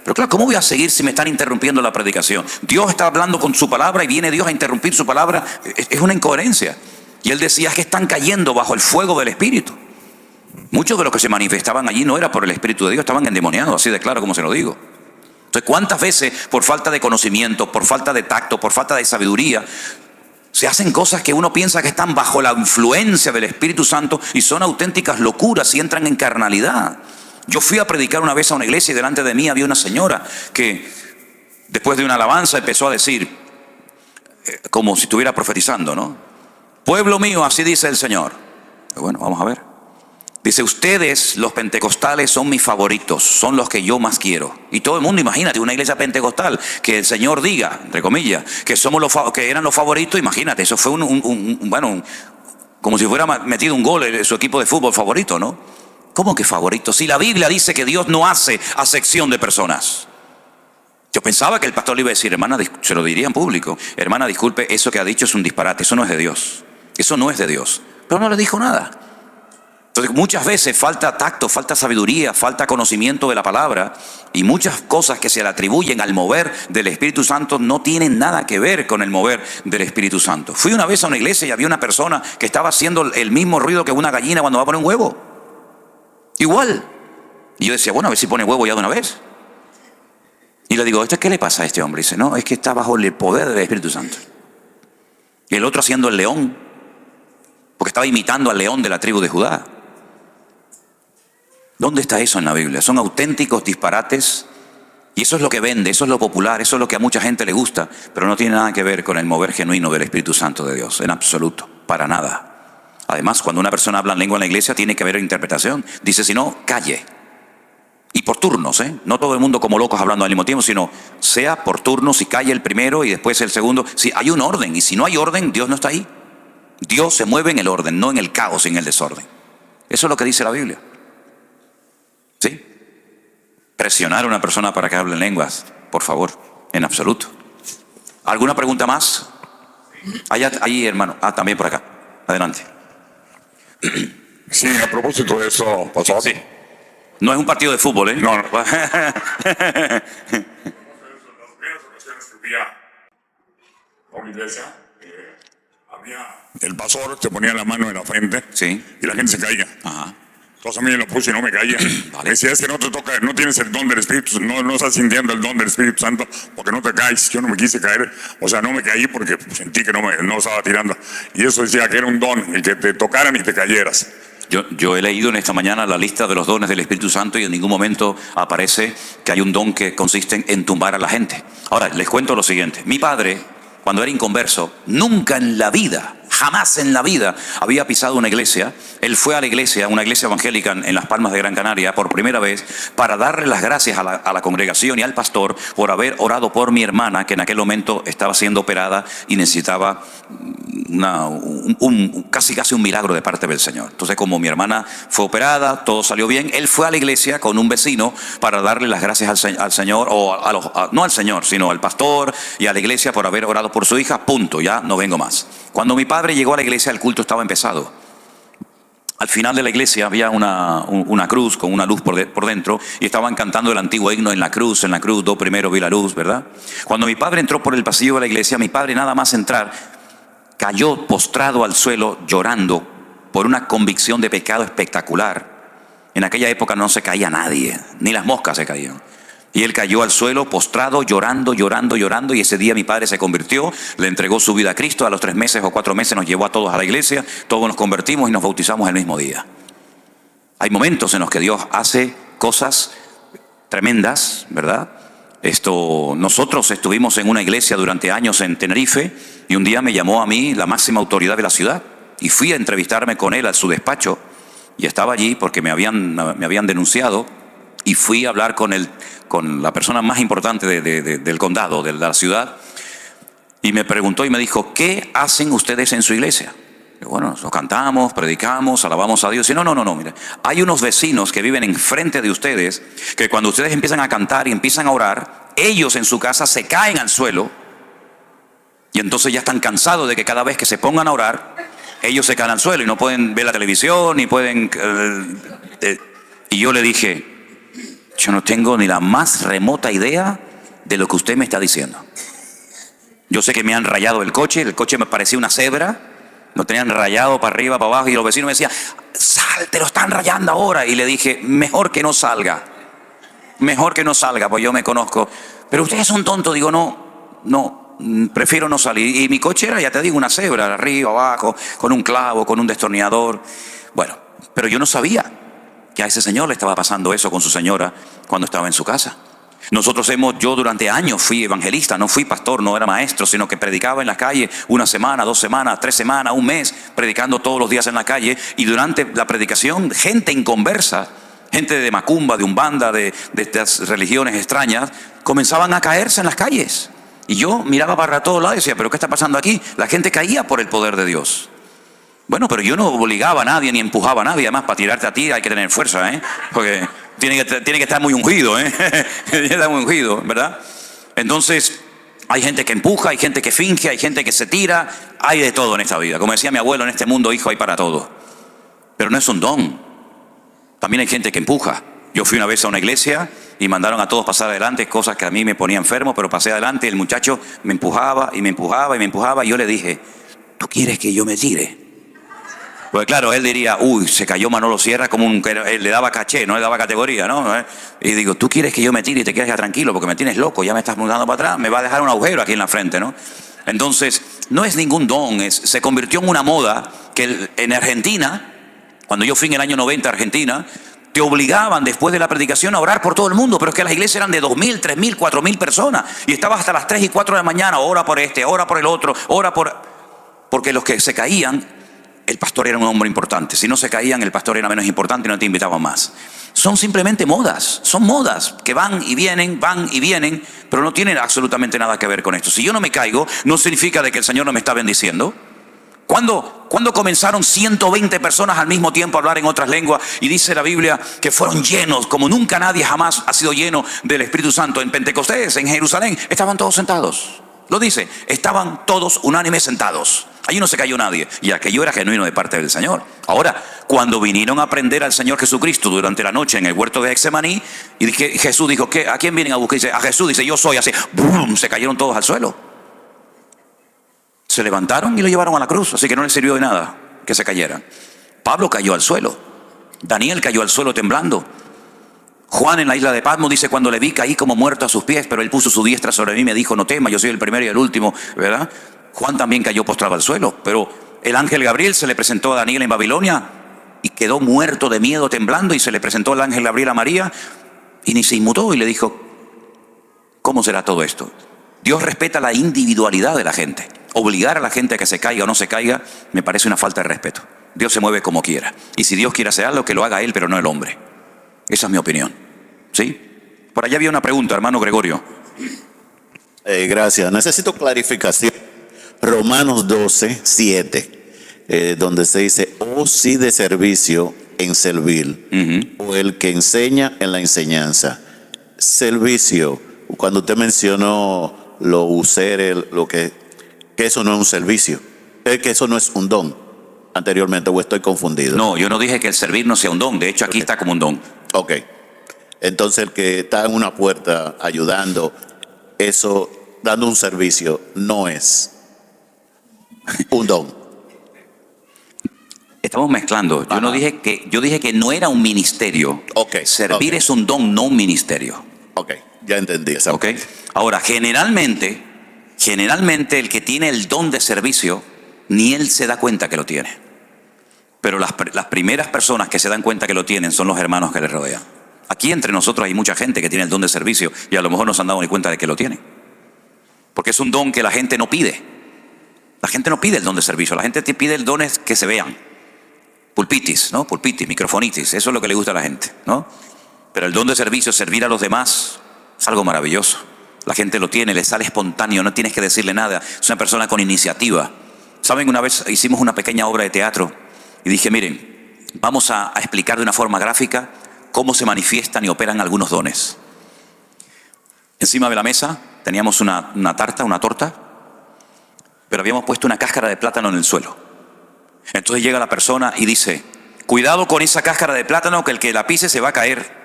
Pero claro, ¿cómo voy a seguir si me están interrumpiendo la predicación? Dios está hablando con su palabra y viene Dios a interrumpir su palabra. Es una incoherencia. Y él decía, es que están cayendo bajo el fuego del Espíritu. Muchos de los que se manifestaban allí no era por el Espíritu de Dios, estaban endemoniados, así de claro como se lo digo. Entonces, ¿cuántas veces por falta de conocimiento, por falta de tacto, por falta de sabiduría, se hacen cosas que uno piensa que están bajo la influencia del Espíritu Santo y son auténticas locuras y entran en carnalidad? Yo fui a predicar una vez a una iglesia y delante de mí había una señora que después de una alabanza empezó a decir, como si estuviera profetizando, ¿no? Pueblo mío, así dice el Señor. Bueno, vamos a ver. Dice, ustedes los pentecostales son mis favoritos, son los que yo más quiero. Y todo el mundo, imagínate, una iglesia pentecostal, que el Señor diga, entre comillas, que somos que eran los favoritos. Imagínate, eso fue como si fuera metido un gol en su equipo de fútbol favorito, ¿no? ¿Cómo que favorito? Si la Biblia dice que Dios no hace acepción de personas. Yo pensaba que el pastor le iba a decir, hermana, se lo diría en público, hermana, disculpe, eso que ha dicho es un disparate, eso no es de Dios. Eso no es de Dios. Pero no le dijo nada. Entonces muchas veces falta tacto, falta sabiduría, falta conocimiento de la palabra, y muchas cosas que se le atribuyen al mover del Espíritu Santo no tienen nada que ver con el mover del Espíritu Santo. Fui una vez a una iglesia y había una persona que estaba haciendo el mismo ruido que una gallina cuando va a poner un huevo. Igual. Y yo decía, bueno, a ver si pone huevo ya de una vez. Y le digo, ¿qué le pasa a este hombre? Y dice, no, es que está bajo el poder del Espíritu Santo. Y el otro haciendo el león, porque estaba imitando al león de la tribu de Judá. ¿Dónde está eso en la Biblia? Son auténticos disparates, y eso es lo que vende, eso es lo popular, eso es lo que a mucha gente le gusta, pero no tiene nada que ver con el mover genuino del Espíritu Santo de Dios, en absoluto, para nada. Además, cuando una persona habla en lengua en la iglesia, tiene que haber interpretación. Dice, si no, calle. Y por turnos, no todo el mundo como locos hablando al mismo tiempo, sino sea por turnos, si cae el primero y después el segundo. Si hay un orden, y si no hay orden, Dios no está ahí. Dios se mueve en el orden, no en el caos y en el desorden. Eso es lo que dice la Biblia. ¿Sí? Presionar a una persona para que hable en lenguas, por favor, en absoluto. ¿Alguna pregunta más? Allá, ahí, hermano. También por acá. Adelante. Sí, a propósito de eso, pastor. Sí. No es un partido de fútbol, No. No. Las primeras ocasiones que fui a una iglesia, el pastor te ponía la mano en la frente, Sí. y la gente se caía. Ajá. Entonces a mí me lo puse y no me caía. Vale. Me decía, es que no te toca, no tienes el don del Espíritu, no estás sintiendo el don del Espíritu Santo porque no te caes. Yo no me quise caer, o sea, no me caí porque sentí que no estaba tirando. Y eso decía que era un don, el que te tocaran y te cayeras. Yo he leído en esta mañana la lista de los dones del Espíritu Santo y en ningún momento aparece que hay un don que consiste en tumbar a la gente. Ahora, les cuento lo siguiente. Mi padre, cuando era inconverso, nunca en la vida, jamás en la vida había pisado una iglesia. Él fue a la iglesia, una iglesia evangélica en Las Palmas de Gran Canaria, por primera vez, para darle las gracias a la congregación y al pastor por haber orado por mi hermana, que en aquel momento estaba siendo operada y necesitaba casi un milagro de parte del Señor. Entonces, como mi hermana fue operada, todo salió bien, él fue a la iglesia con un vecino para darle las gracias al Señor, no al Señor, sino al pastor y a la iglesia por haber orado por su hija. Punto, ya no vengo más. Cuando mi padre llegó a la iglesia, el culto estaba empezado. Al final de la iglesia había una cruz con una luz por dentro y estaban cantando el antiguo himno en la cruz, do primero vi la luz, ¿verdad? Cuando mi padre entró por el pasillo de la iglesia, mi padre nada más entrar, cayó postrado al suelo llorando por una convicción de pecado espectacular. En aquella época no se caía nadie, ni las moscas se caían. Y él cayó al suelo postrado, llorando, y ese día mi padre se convirtió, le entregó su vida a Cristo. A los 3 meses o 4 meses nos llevó a todos a la iglesia, todos nos convertimos y nos bautizamos el mismo día. Hay momentos en los que Dios hace cosas tremendas, ¿verdad? Nosotros estuvimos en una iglesia durante años en Tenerife y un día me llamó a mí la máxima autoridad de la ciudad y fui a entrevistarme con él a su despacho y estaba allí porque me habían denunciado y fui a hablar con la persona más importante del condado, de la ciudad, y me preguntó y me dijo, ¿qué hacen ustedes en su iglesia? Y bueno, nosotros cantamos, predicamos, alabamos a Dios. Y no, mire, hay unos vecinos que viven enfrente de ustedes que cuando ustedes empiezan a cantar y empiezan a orar, ellos en su casa se caen al suelo y entonces ya están cansados de que cada vez que se pongan a orar, ellos se caen al suelo y no pueden ver la televisión, ni pueden... Y yo le dije, yo no tengo ni la más remota idea de lo que usted me está diciendo. Yo sé que me han rayado el coche me parecía una cebra, lo tenían rayado para arriba, para abajo, y los vecinos me decían, sal, te lo están rayando ahora. Y le dije, mejor que no salga, pues yo me conozco. Pero usted es un tonto. Digo, no, prefiero no salir. Y mi coche era, ya te digo, una cebra, arriba, abajo, con un clavo, con un destornillador. Bueno, pero yo no sabía que a ese señor le estaba pasando eso con su señora cuando estaba en su casa. Yo durante años fui evangelista, no fui pastor, no era maestro, sino que predicaba en la calle 1 semana, 2 semanas, 3 semanas, 1 mes, predicando todos los días en la calle. Y durante la predicación, gente inconversa, gente de macumba, de umbanda, de estas religiones extrañas, comenzaban a caerse en las calles. Y yo miraba para todos lados y decía, ¿pero qué está pasando aquí? La gente caía por el poder de Dios. Bueno, pero yo no obligaba a nadie ni empujaba a nadie. Además, para tirarte a ti hay que tener fuerza, porque tiene que estar muy ungido, tiene que estar muy ungido, ¿verdad? Entonces, hay gente que empuja, hay gente que finge, hay gente que se tira, hay de todo en esta vida. Como decía mi abuelo, en este mundo, hijo, hay para todo. Pero no es un don. También hay gente que empuja. Yo fui una vez a una iglesia y mandaron a todos pasar adelante, cosas que a mí me ponía enfermo, pero pasé adelante. El muchacho me empujaba y me empujaba y me empujaba. Y yo le dije, ¿tú quieres que yo me tire? Pues claro, él diría, se cayó Manolo Sierra, él le daba caché, no le daba categoría, ¿no? Y digo, ¿tú quieres que yo me tire y te quedes ya tranquilo? Porque me tienes loco, ya me estás mudando para atrás, me va a dejar un agujero aquí en la frente, ¿no? Entonces, no es ningún don, se convirtió en una moda que en Argentina, cuando yo fui en el año 90 a Argentina, te obligaban después de la predicación a orar por todo el mundo, pero es que las iglesias eran de 2.000, 3.000, 4.000 personas, y estabas hasta las 3 y 4 de la mañana, ora por este, ora por el otro, porque los que se caían, el pastor era un hombre importante. Si no se caían, el pastor era menos importante y no te invitaban más. son simplemente modas, son modas que van y vienen, pero no tienen absolutamente nada que ver con esto. Si yo no me caigo, no significa de que el Señor no me está bendiciendo. ¿Cuándo comenzaron 120 personas al mismo tiempo a hablar en otras lenguas? Y dice la Biblia que fueron llenos, como nunca nadie jamás ha sido lleno del Espíritu Santo. En Pentecostés, en Jerusalén, estaban todos sentados. Lo dice, estaban todos unánimes sentados. Allí no se cayó nadie, y aquello era genuino de parte del Señor. Ahora, cuando vinieron a aprender al Señor Jesucristo durante la noche en el huerto de Getsemaní, y Jesús dijo, ¿a quién vienen a buscar? Y dice, a Jesús, dice, yo soy. Así, ¡bum!, se cayeron todos al suelo. Se levantaron y lo llevaron a la cruz, así que no les sirvió de nada que se cayeran. Pablo cayó al suelo, Daniel cayó al suelo temblando. Juan en la isla de Patmos dice, cuando le vi caí como muerto a sus pies, pero él puso su diestra sobre mí y me dijo, no temas, yo soy el primero y el último, ¿verdad? Juan también cayó postrado al suelo, pero el ángel Gabriel se le presentó a Daniel en Babilonia y quedó muerto de miedo, temblando, y se le presentó el ángel Gabriel a María y ni se inmutó y le dijo, ¿cómo será todo esto? Dios respeta la individualidad de la gente. Obligar a la gente a que se caiga o no se caiga me parece una falta de respeto. Dios se mueve como quiera, y si Dios quiere hacer algo, que lo haga Él, pero no el hombre. Esa es mi opinión. ¿Sí? Por allá había una pregunta, hermano Gregorio. Gracias. Necesito clarificación. Romanos 12, 7, donde se dice, o si de servicio en servir, o el que enseña en la enseñanza. Servicio, cuando usted mencionó lo usere, lo que eso no es un servicio, es que eso no es un don anteriormente, o estoy confundido. No, yo no dije que el servir no sea un don, de hecho aquí está como un don. Ok, entonces el que está en una puerta ayudando, eso, dando un servicio, no es un don. Estamos mezclando. Yo dije que no era un ministerio. Ok, Servir ok. es un don, no un ministerio. Ok, ya entendí esa. ¿Ok? Ahora, generalmente el que tiene el don de servicio, ni él se da cuenta que lo tiene. Pero las primeras personas que se dan cuenta que lo tienen son los hermanos que les rodean. Aquí entre nosotros hay mucha gente que tiene el don de servicio y a lo mejor no se han dado ni cuenta de que lo tienen. Porque es un don que la gente no pide. La gente no pide el don de servicio, la gente te pide el don que se vean. Pulpitis, ¿no? Pulpitis, microfonitis, eso es lo que le gusta a la gente, ¿no? Pero el don de servicio, servir a los demás, es algo maravilloso. La gente lo tiene, le sale espontáneo, no tienes que decirle nada. Es una persona con iniciativa. ¿Saben? Una vez hicimos una pequeña obra de teatro y dije, miren, vamos a explicar de una forma gráfica cómo se manifiestan y operan algunos dones. Encima de la mesa teníamos una torta, pero habíamos puesto una cáscara de plátano en el suelo. Entonces llega la persona y dice, cuidado con esa cáscara de plátano, que el que la pise se va a caer.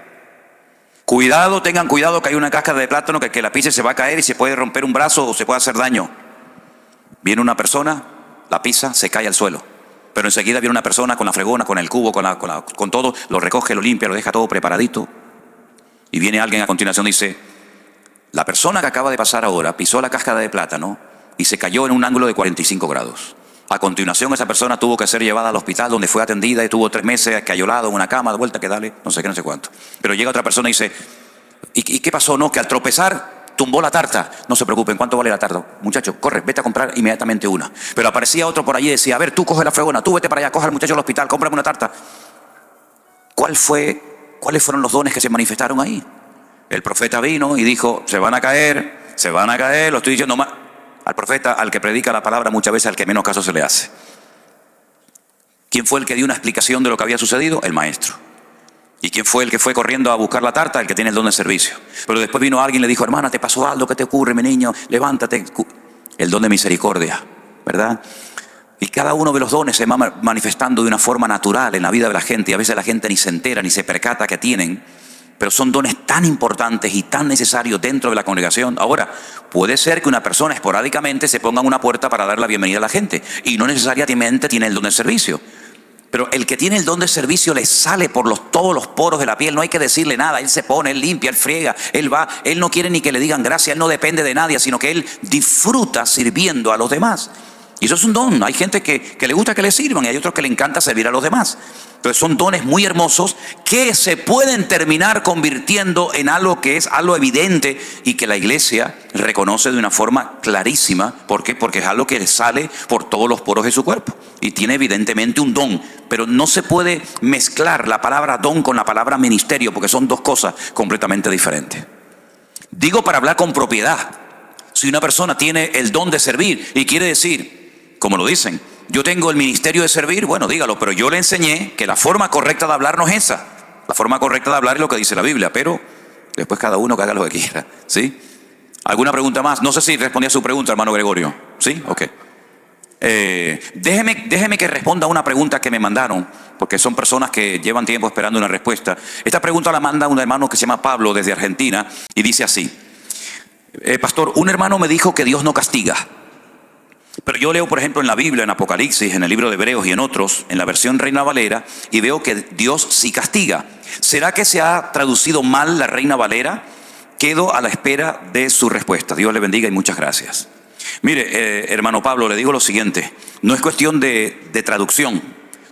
Cuidado, tengan cuidado, que hay una cáscara de plátano que el que la pise se va a caer y se puede romper un brazo o se puede hacer daño. Viene una persona, la pisa, se cae al suelo. Pero enseguida viene una persona con la fregona, con el cubo, con todo, lo recoge, lo limpia, lo deja todo preparadito. Y viene alguien a continuación y dice, la persona que acaba de pasar ahora pisó la cáscara de plátano y se cayó en un ángulo de 45 grados. A continuación esa persona tuvo que ser llevada al hospital, donde fue atendida y tuvo 3 meses escayolado en una cama, de vuelta que dale, no sé qué, no sé cuánto. Pero llega otra persona y dice, ¿y qué pasó? No, que al tropezar tumbó la tarta. No se preocupen, ¿cuánto vale la tarta? Muchacho, corre, vete a comprar inmediatamente una. Pero aparecía otro por allí y decía, a ver, tú coge la fregona, tú vete para allá, coge al muchacho al hospital, cómprame una tarta. ¿Cuáles fueron los dones que se manifestaron ahí? El profeta vino y dijo, se van a caer, lo estoy diciendo más. Al profeta, al que predica la palabra, muchas veces al que menos caso se le hace. ¿Quién fue el que dio una explicación de lo que había sucedido? El maestro. ¿Y quién fue el que fue corriendo a buscar la tarta? El que tiene el don de servicio. Pero después vino alguien y le dijo, hermana, ¿te pasó algo? ¿Qué te ocurre, mi niño? Levántate. El don de misericordia, ¿verdad? Y cada uno de los dones se va manifestando de una forma natural en la vida de la gente. Y a veces la gente ni se entera, ni se percata que tienen. Pero son dones tan importantes y tan necesarios dentro de la congregación. Ahora, puede ser que una persona esporádicamente se ponga en una puerta para dar la bienvenida a la gente y no necesariamente tiene el don de servicio. Pero el que tiene el don de servicio le sale por todos los poros de la piel, no hay que decirle nada, él se pone, él limpia, él friega, él va, él no quiere ni que le digan gracias, él no depende de nadie, sino que él disfruta sirviendo a los demás. Y eso es un don. Hay gente que le gusta que le sirvan y hay otros que le encanta servir a los demás. Entonces son dones muy hermosos que se pueden terminar convirtiendo en algo que es algo evidente y que la iglesia reconoce de una forma clarísima. ¿Por qué? Porque es algo que sale por todos los poros de su cuerpo y tiene evidentemente un don. Pero no se puede mezclar la palabra don con la palabra ministerio porque son dos cosas completamente diferentes. Digo para hablar con propiedad. Si una persona tiene el don de servir y quiere decir, como lo dicen, yo tengo el ministerio de servir, bueno, dígalo, pero yo le enseñé que la forma correcta de hablar no es esa. La forma correcta de hablar es lo que dice la Biblia, pero después cada uno que haga lo que quiera, ¿sí? ¿Alguna pregunta más? No sé si respondí a su pregunta, hermano Gregorio. ¿Sí? Ok. Déjeme que responda a una pregunta que me mandaron, porque son personas que llevan tiempo esperando una respuesta. Esta pregunta la manda un hermano que se llama Pablo desde Argentina y dice así: pastor, un hermano me dijo que Dios no castiga. Pero yo leo, por ejemplo, en la Biblia, en Apocalipsis, en el libro de Hebreos y en otros, en la versión Reina Valera, y veo que Dios sí castiga. ¿Será que se ha traducido mal la Reina Valera? Quedo a la espera de su respuesta. Dios le bendiga y muchas gracias. Mire, hermano Pablo, le digo lo siguiente. No es cuestión de traducción,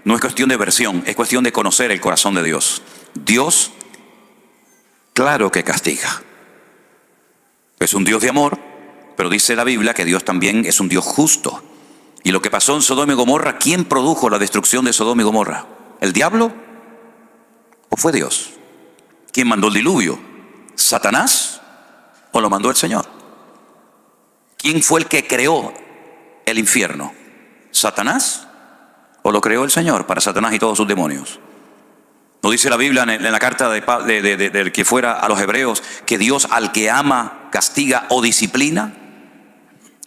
no es cuestión de versión, es cuestión de conocer el corazón de Dios. Dios, claro que castiga. Es un Dios de amor. Pero dice la Biblia que Dios también es un Dios justo. Y lo que pasó en Sodoma y Gomorra, ¿quién produjo la destrucción de Sodoma y Gomorra? ¿El diablo? ¿O fue Dios? ¿Quién mandó el diluvio? ¿Satanás? ¿O lo mandó el Señor? ¿Quién fue el que creó el infierno? ¿Satanás? ¿O lo creó el Señor para Satanás y todos sus demonios? ¿No dice la Biblia en la carta del que fuera a los hebreos que Dios al que ama castiga o disciplina?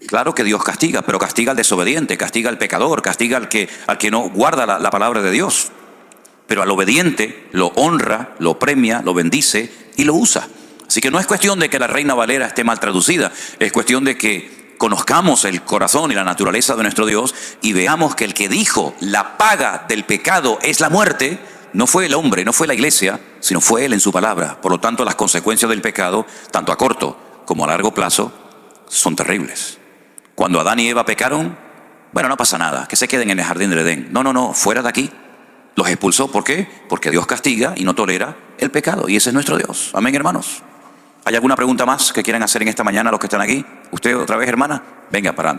Claro que Dios castiga, pero castiga al desobediente, castiga al pecador, castiga al que no guarda la palabra de Dios. Pero al obediente lo honra, lo premia, lo bendice y lo usa. Así que no es cuestión de que la Reina Valera esté mal traducida, es cuestión de que conozcamos el corazón y la naturaleza de nuestro Dios y veamos que el que dijo la paga del pecado es la muerte, no fue el hombre, no fue la iglesia, sino fue Él en su palabra. Por lo tanto, las consecuencias del pecado, tanto a corto como a largo plazo, son terribles. Cuando Adán y Eva pecaron, bueno, no pasa nada, que se queden en el jardín del Edén. No, fuera de aquí. Los expulsó. ¿Por qué? Porque Dios castiga y no tolera el pecado. Y ese es nuestro Dios. Amén, hermanos. ¿Hay alguna pregunta más que quieran hacer en esta mañana los que están aquí? ¿Usted otra vez, hermana? Venga, para.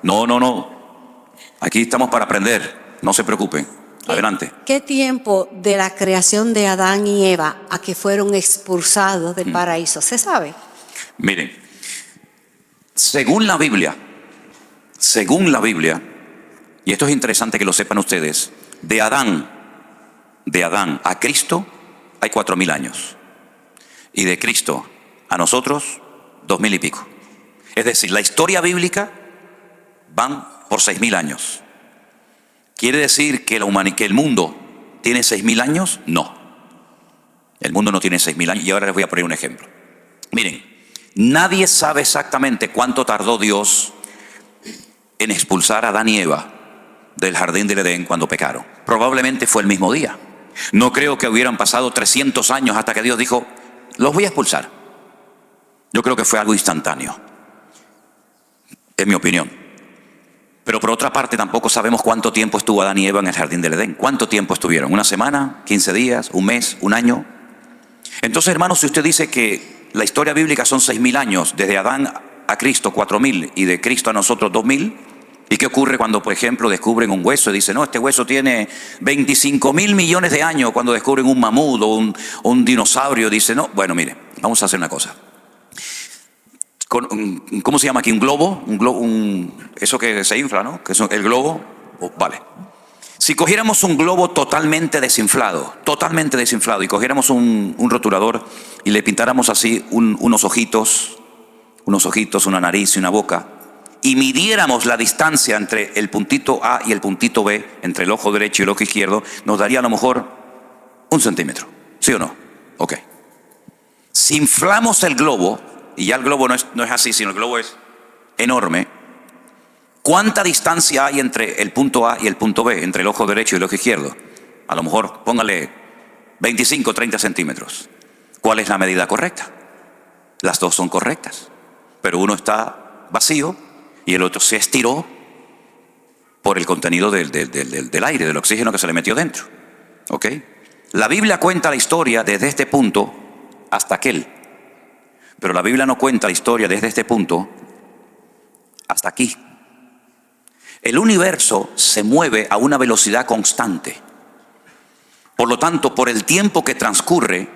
No. Aquí estamos para aprender. No se preocupen. Adelante. ¿Qué tiempo de la creación de Adán y Eva a que fueron expulsados del paraíso? ¿Se sabe? Miren, según la Biblia, y esto es interesante que lo sepan ustedes, de Adán a Cristo hay 4.000 años. Y de Cristo a nosotros, 2.000 y pico. Es decir, la historia bíblica van por 6.000 años. ¿Quiere decir que el mundo tiene 6.000 años? No. El mundo no tiene 6.000 años. Y ahora les voy a poner un ejemplo. Miren, nadie sabe exactamente cuánto tardó Dios en expulsar a Adán y Eva del jardín del Edén cuando pecaron. Probablemente fue el mismo día. No creo que hubieran pasado 300 años hasta que Dios dijo, los voy a expulsar. Yo creo que fue algo instantáneo. Es mi opinión. Pero por otra parte tampoco sabemos cuánto tiempo estuvo Adán y Eva en el jardín del Edén. ¿Cuánto tiempo estuvieron? ¿Una semana? ¿15 días? ¿Un mes? ¿Un año? Entonces, hermanos, si usted dice que la historia bíblica son 6.000 años, desde Adán a Cristo 4.000 y de Cristo a nosotros 2.000, ¿y qué ocurre cuando, por ejemplo, descubren un hueso y dicen, no, este hueso tiene 25.000 millones de años? Cuando descubren un mamut o un dinosaurio, dicen, no, bueno, mire, vamos a hacer una cosa. ¿Cómo se llama aquí? ¿Un globo? Eso que se infla, ¿no? Que es el globo. Vale. Si cogiéramos un globo totalmente desinflado, y cogiéramos un rotulador y le pintáramos así unos ojitos, una nariz y una boca, y midiéramos la distancia entre el puntito A y el puntito B, entre el ojo derecho y el ojo izquierdo, nos daría a lo mejor 1 centímetro. ¿Sí o no? Ok. Si inflamos el globo, y ya el globo no es así, sino el globo es enorme, ¿cuánta distancia hay entre el punto A y el punto B, entre el ojo derecho y el ojo izquierdo? A lo mejor, póngale 25 o 30 centímetros. ¿Cuál es la medida correcta? Las dos son correctas, pero uno está vacío y el otro se estiró por el contenido del aire, del oxígeno que se le metió dentro. ¿Ok? La Biblia cuenta la historia desde este punto hasta aquel. Pero la Biblia no cuenta la historia desde este punto hasta aquí. El universo se mueve a una velocidad constante. Por lo tanto, por el tiempo que transcurre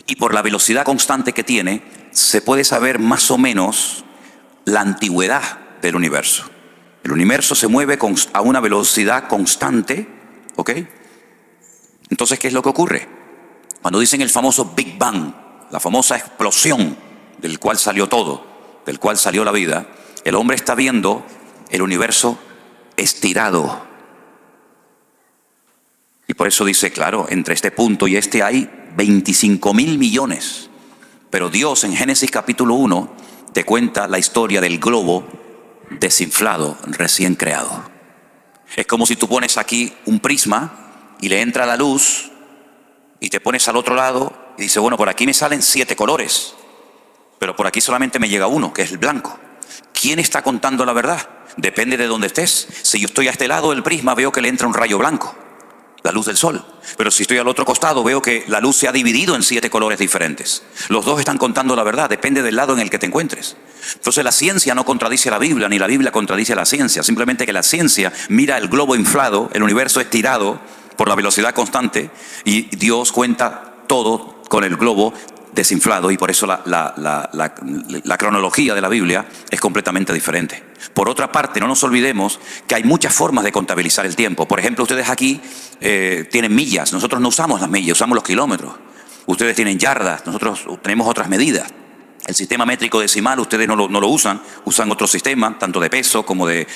y por la velocidad constante que tiene, se puede saber más o menos la antigüedad del universo. El universo se mueve a una velocidad constante, ¿ok? Entonces, ¿qué es lo que ocurre? Cuando dicen el famoso Big Bang, la famosa explosión del cual salió todo, del cual salió la vida, el hombre está viendo el universo estirado. Y por eso dice, claro, entre este punto y este hay 25.000 millones. Pero Dios en Génesis capítulo 1 te cuenta la historia del globo desinflado, recién creado. Es como si tú pones aquí un prisma y le entra la luz y te pones al otro lado y dices, bueno, por aquí me salen 7 colores, pero por aquí solamente me llega uno, que es el blanco. ¿Quién está contando la verdad? Depende de dónde estés. Si yo estoy a este lado del prisma, veo que le entra un rayo blanco, la luz del sol. Pero si estoy al otro costado, veo que la luz se ha dividido en 7 colores diferentes. Los dos están contando la verdad, depende del lado en el que te encuentres. Entonces la ciencia no contradice a la Biblia, ni la Biblia contradice a la ciencia. Simplemente que la ciencia mira el globo inflado, el universo estirado por la velocidad constante, y Dios cuenta todo con el globo desinflado, y por eso la cronología de la Biblia es completamente diferente. Por otra parte, no nos olvidemos que hay muchas formas de contabilizar el tiempo. Por ejemplo, ustedes aquí tienen millas, nosotros no usamos las millas, usamos los kilómetros. Ustedes tienen yardas, nosotros tenemos otras medidas. El sistema métrico decimal ustedes no lo usan, usan otro sistema, tanto de peso como de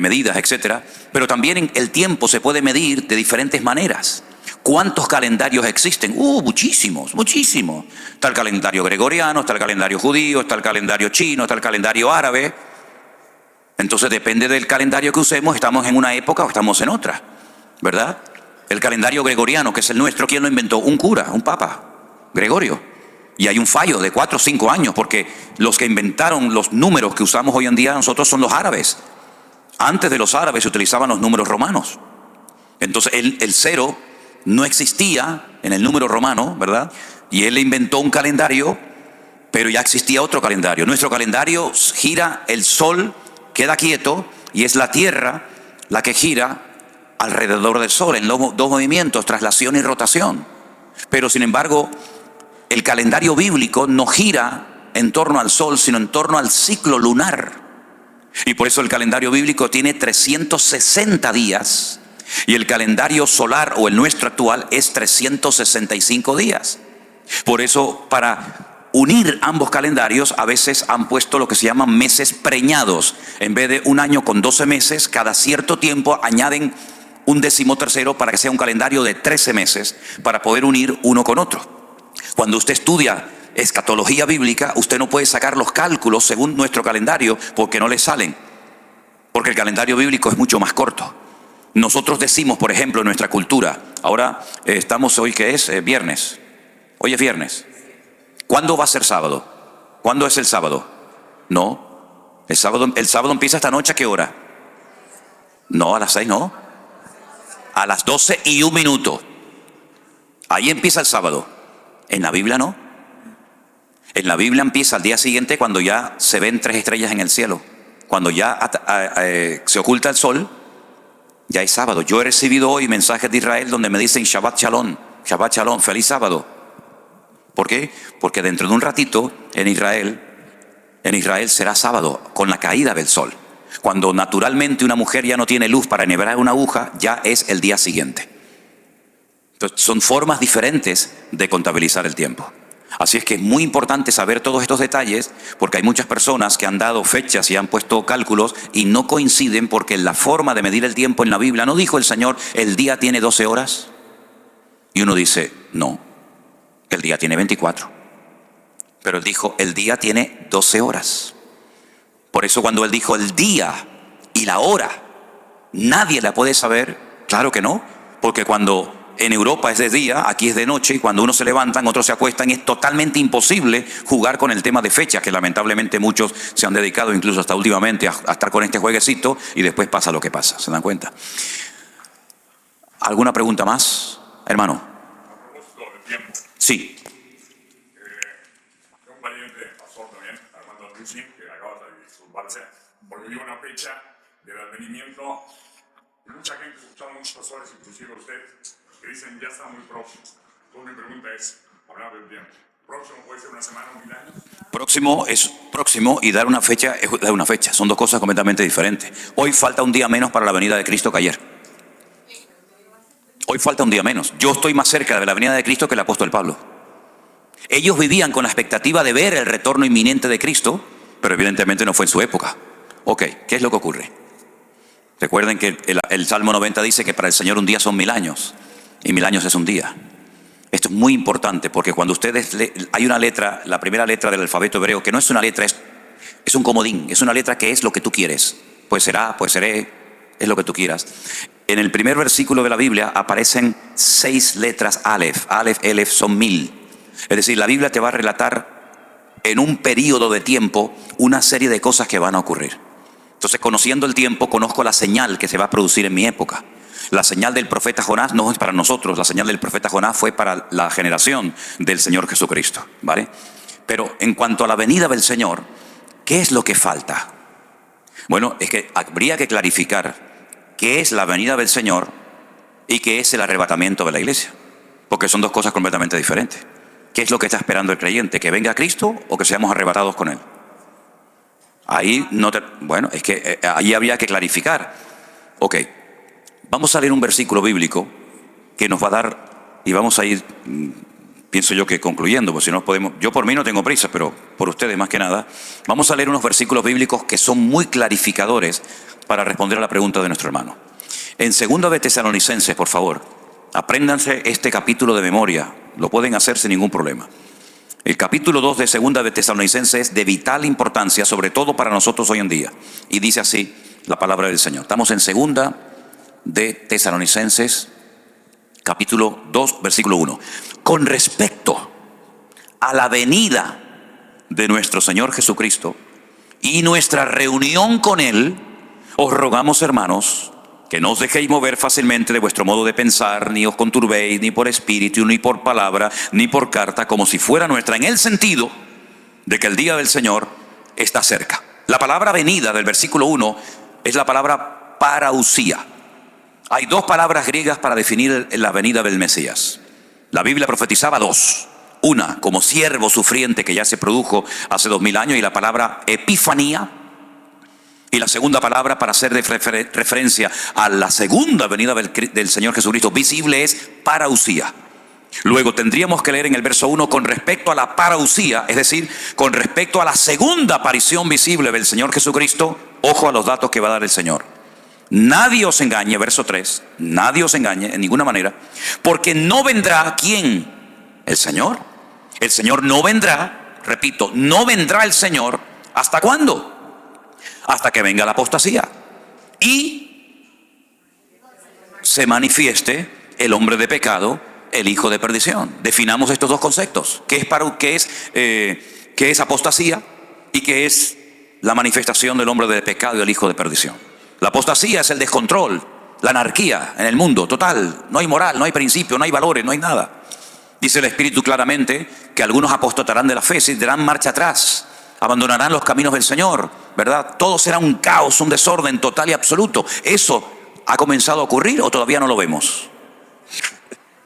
medidas, etc. Pero también el tiempo se puede medir de diferentes maneras. ¿Cuántos calendarios existen? Muchísimos, muchísimos. Está el calendario gregoriano, está el calendario judío, está el calendario chino, está el calendario árabe. Entonces depende del calendario que usemos, estamos en una época o estamos en otra, ¿verdad? El calendario gregoriano, que es el nuestro, ¿quién lo inventó? Un cura, un papa, Gregorio. Y hay un fallo de 4 o 5 años, porque los que inventaron los números que usamos hoy en día nosotros son los árabes. Antes de los árabes se utilizaban los números romanos. Entonces el cero no existía en el número romano, ¿verdad? Y él inventó un calendario, pero ya existía otro calendario. Nuestro calendario gira, el sol queda quieto y es la tierra la que gira alrededor del sol en los dos movimientos, traslación y rotación. Pero sin embargo, el calendario bíblico no gira en torno al sol, sino en torno al ciclo lunar. Y por eso el calendario bíblico tiene 360 días y el calendario solar o el nuestro actual es 365 días. Por eso, para unir ambos calendarios, a veces han puesto lo que se llaman meses preñados. En vez de un año con 12 meses, cada cierto tiempo añaden un 13º para que sea un calendario de 13 meses, para poder unir uno con otro. Cuando usted estudia escatología bíblica, usted no puede sacar los cálculos según nuestro calendario porque no le salen. Porque el calendario bíblico es mucho más corto. Nosotros decimos, por ejemplo, en nuestra cultura, ahora estamos hoy, ¿qué es? Viernes. Hoy es viernes. ¿Cuándo va a ser sábado? ¿Cuándo es el sábado? No. El sábado empieza esta noche, ¿a qué hora? No, a las 6 no. A las 12:01. Ahí empieza el sábado. En la Biblia no. En la Biblia empieza al día siguiente cuando ya se ven 3 estrellas en el cielo. Cuando ya se oculta el sol, ya es sábado. Yo he recibido hoy mensajes de Israel donde me dicen Shabbat Shalom, feliz sábado. ¿Por qué? Porque dentro de un ratito en Israel será sábado con la caída del sol. Cuando naturalmente una mujer ya no tiene luz para enhebrar una aguja, ya es el día siguiente. Entonces, son formas diferentes de contabilizar el tiempo. Así es que es muy importante saber todos estos detalles, porque hay muchas personas que han dado fechas y han puesto cálculos y no coinciden, porque la forma de medir el tiempo en la Biblia, ¿no dijo el Señor, el día tiene 12 horas? Y uno dice, no, el día tiene 24. Pero Él dijo, el día tiene 12 horas. Por eso cuando Él dijo el día y la hora, nadie la puede saber. Claro que no, porque cuando en Europa es de día, aquí es de noche, y cuando uno se levantan, otros se acuestan, y es totalmente imposible jugar con el tema de fechas, que lamentablemente muchos se han dedicado incluso hasta últimamente a estar con este jueguecito, y después pasa lo que pasa, ¿se dan cuenta? ¿Alguna pregunta más, hermano? Sí. Un pariente pastor también, Armando Lucy, que acaba de disculparse, porque dio una fecha del advenimiento. Mucha gente, escuchamos muchos pastores, inclusive usted, que dicen ya está muy próximo. Entonces mi pregunta es, hablando del tiempo, ¿próximo puede ser una semana o 1000 años? Próximo es próximo, y dar una fecha es dar una fecha. Son dos cosas completamente diferentes. Hoy falta un día menos para la venida de Cristo que ayer. Hoy falta un día menos. Yo estoy más cerca de la venida de Cristo que el apóstol Pablo. Ellos vivían con la expectativa de ver el retorno inminente de Cristo, pero evidentemente no fue en su época. Ok, ¿qué es lo que ocurre? Recuerden que el Salmo 90 dice que para el Señor un día son 1000 años, y 1000 años es un día. Esto es muy importante, porque cuando ustedes hay una letra, la primera letra del alfabeto hebreo, que no es una letra, es un comodín, es una letra que es lo que tú quieres. Pues será, pues seré, es lo que tú quieras. En el primer versículo de la Biblia aparecen 6 letras Aleph. Aleph, Elef son 1000. Es decir, la Biblia te va a relatar en un periodo de tiempo una serie de cosas que van a ocurrir. Entonces, conociendo el tiempo, conozco la señal que se va a producir en mi época. La señal del profeta Jonás no es para nosotros, la señal del profeta Jonás fue para la generación del Señor Jesucristo, ¿vale? Pero en cuanto a la venida del Señor, ¿qué es lo que falta? Bueno, es que habría que clarificar qué es la venida del Señor y qué es el arrebatamiento de la iglesia, porque son dos cosas completamente diferentes. ¿Qué es lo que está esperando el creyente? ¿Que venga Cristo o que seamos arrebatados con Él? Ahí bueno, es que ahí habría que clarificar. Ok, vamos a leer un versículo bíblico que nos va a dar, y vamos a ir, pienso yo que concluyendo, porque si no podemos, yo por mí no tengo prisa, pero por ustedes más que nada, vamos a leer unos versículos bíblicos que son muy clarificadores para responder a la pregunta de nuestro hermano. En 2 de Tesalonicenses, por favor, apréndanse este capítulo de memoria, lo pueden hacer sin ningún problema. El capítulo 2 de 2 de Tesalonicenses es de vital importancia, sobre todo para nosotros hoy en día. Y dice así la palabra del Señor. Estamos en 2 de Tesalonicenses, capítulo 2, versículo 1. Con respecto a la venida de nuestro Señor Jesucristo y nuestra reunión con Él, os rogamos, hermanos, que no os dejéis mover fácilmente de vuestro modo de pensar, ni os conturbéis, ni por espíritu, ni por palabra, ni por carta, como si fuera nuestra, en el sentido de que el día del Señor está cerca. La palabra venida del versículo 1 es la palabra parausía. Hay 2 palabras griegas para definir la venida del Mesías. La Biblia profetizaba 2. Una, como siervo sufriente que ya se produjo hace 2000 años, y la palabra epifanía. Y la segunda palabra para hacer referencia a la segunda venida del Señor Jesucristo visible es parausía. Luego tendríamos que leer en el verso 1 con respecto a la parausía, es decir, con respecto a la segunda aparición visible del Señor Jesucristo. Ojo a los datos que va a dar el Señor. Nadie os engañe, verso 3, nadie os engañe en ninguna manera, porque no vendrá, ¿quién? El Señor. El Señor no vendrá, repito, no vendrá el Señor. ¿Hasta cuándo? Hasta que venga la apostasía y se manifieste el hombre de pecado, el hijo de perdición. Definamos estos 2 conceptos. ¿Qué es apostasía y qué es la manifestación del hombre de pecado y el hijo de perdición? La apostasía es el descontrol, la anarquía en el mundo total. No hay moral, no hay principio, no hay valores, no hay nada. Dice el Espíritu claramente que algunos apostatarán de la fe, se darán marcha atrás, abandonarán los caminos del Señor, ¿verdad? Todo será un caos, un desorden total y absoluto. ¿Eso ha comenzado a ocurrir o todavía no lo vemos?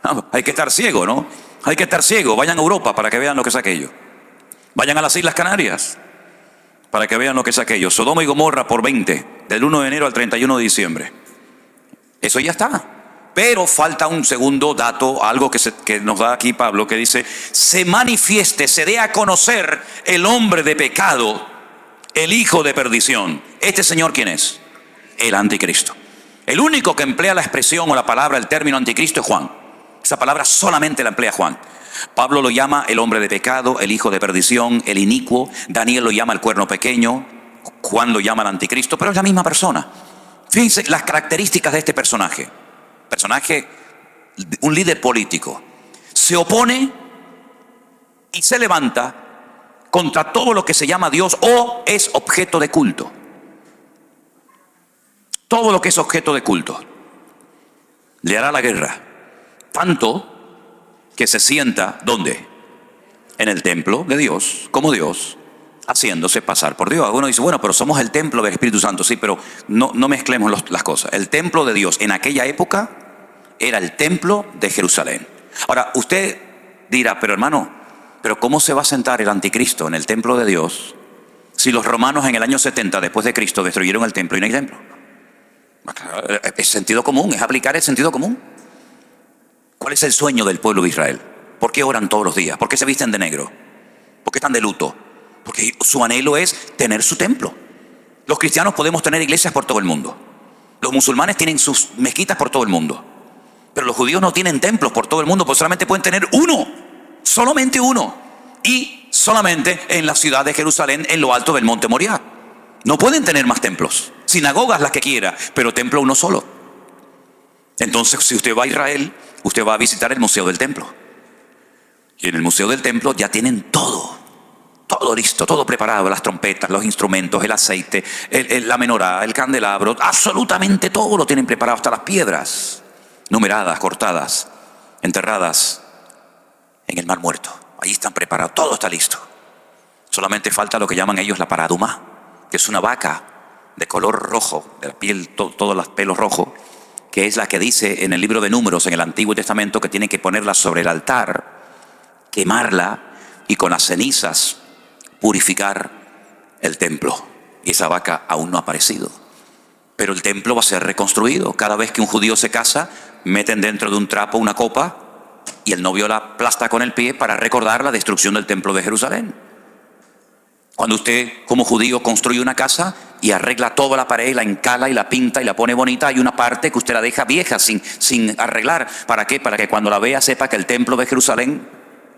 No, hay que estar ciego, ¿no? Hay que estar ciego. Vayan a Europa para que vean lo que es aquello. Vayan a las Islas Canarias para que vean lo que es aquello. Sodoma y Gomorra por 20, del 1 de enero al 31 de diciembre. Eso ya está. Pero falta un segundo dato, algo que nos da aquí Pablo, que dice: se manifieste, se dé a conocer el hombre de pecado, el hijo de perdición. ¿Este señor quién es? El anticristo. El único que emplea la expresión o la palabra, el término anticristo, es Juan. Esa palabra solamente la emplea Juan. Pablo lo llama el hombre de pecado, el hijo de perdición, el inicuo. Daniel lo llama el cuerno pequeño. Juan lo llama el anticristo, pero es la misma persona. Fíjense las características de este personaje. Personaje un líder político, se opone y se levanta contra todo lo que se llama Dios o es objeto de culto. Todo lo que es objeto de culto le hará la guerra, tanto que se sienta, ¿dónde? En el templo de Dios, como Dios, haciéndose pasar por Dios. Uno dice, bueno, pero somos el templo del Espíritu Santo. Sí, pero no mezclemos las cosas. El templo de Dios en aquella época era el templo de Jerusalén. Ahora, usted dirá, pero hermano, ¿pero cómo se va a sentar el anticristo en el templo de Dios si los romanos en el año 70 después de Cristo destruyeron el templo y no hay templo? Es sentido común, es aplicar el sentido común. ¿Cuál es el sueño del pueblo de Israel? ¿Por qué oran todos los días? ¿Por qué se visten de negro? ¿Por qué están de luto? Porque su anhelo es tener su templo. Los cristianos podemos tener iglesias por todo el mundo. Los musulmanes tienen sus mezquitas por todo el mundo. Pero los judíos no tienen templos por todo el mundo, pues solamente pueden tener uno. Solamente uno. Y solamente en la ciudad de Jerusalén, en lo alto del monte Moriah. No pueden tener más templos. Sinagogas las que quiera, pero templo uno solo. Entonces, si usted va a Israel, usted va a visitar el Museo del Templo. Y en el Museo del Templo ya tienen todo listo, todo preparado, las trompetas, los instrumentos, el aceite, la menorá, el candelabro, absolutamente todo lo tienen preparado, hasta las piedras, numeradas, cortadas, enterradas en el Mar Muerto. Ahí están preparados, todo está listo. Solamente falta lo que llaman ellos la paradumá, que es una vaca de color rojo, de la piel, todos los pelos rojos, que es la que dice en el libro de Números, en el Antiguo Testamento, que tienen que ponerla sobre el altar, quemarla y con las cenizas purificar el templo. Y esa vaca aún no ha aparecido. Pero el templo va a ser reconstruido. Cada vez que un judío se casa, meten dentro de un trapo una copa y el novio la aplasta con el pie para recordar la destrucción del templo de Jerusalén. Cuando usted como judío construye una casa y arregla toda la pared, la encala y la pinta y la pone bonita, hay una parte que usted la deja vieja sin arreglar. ¿Para qué? Para que cuando la vea sepa que el templo de Jerusalén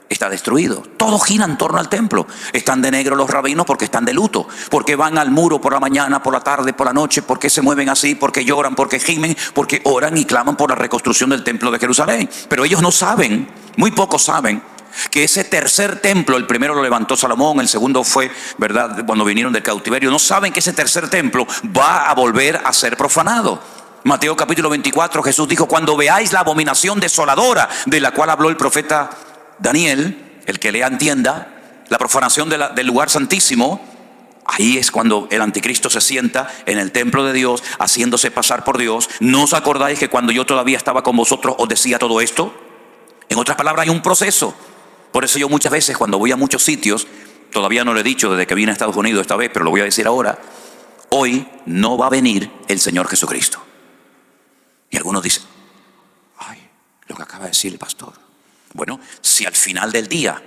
está destruido. Todo gira en torno al templo. Están de negro los rabinos porque están de luto. Porque van al muro por la mañana, por la tarde, por la noche. Porque se mueven así, porque lloran, porque gimen, porque oran y claman por la reconstrucción del templo de Jerusalén. Pero ellos no saben, muy pocos saben, que ese tercer templo, el primero lo levantó Salomón, el segundo fue, ¿verdad?, cuando vinieron del cautiverio. No saben que ese tercer templo va a volver a ser profanado. Mateo capítulo 24, Jesús dijo, cuando veáis la abominación desoladora de la cual habló el profeta Daniel, el que lea entienda, la profanación del lugar santísimo, ahí es cuando el anticristo se sienta en el templo de Dios, haciéndose pasar por Dios. ¿No os acordáis que cuando yo todavía estaba con vosotros os decía todo esto? En otras palabras, hay un proceso. Por eso yo muchas veces cuando voy a muchos sitios, todavía no lo he dicho desde que vine a Estados Unidos esta vez, pero lo voy a decir ahora, hoy no va a venir el Señor Jesucristo. Y algunos dicen, ay, lo que acaba de decir el pastor. Bueno, si al final del día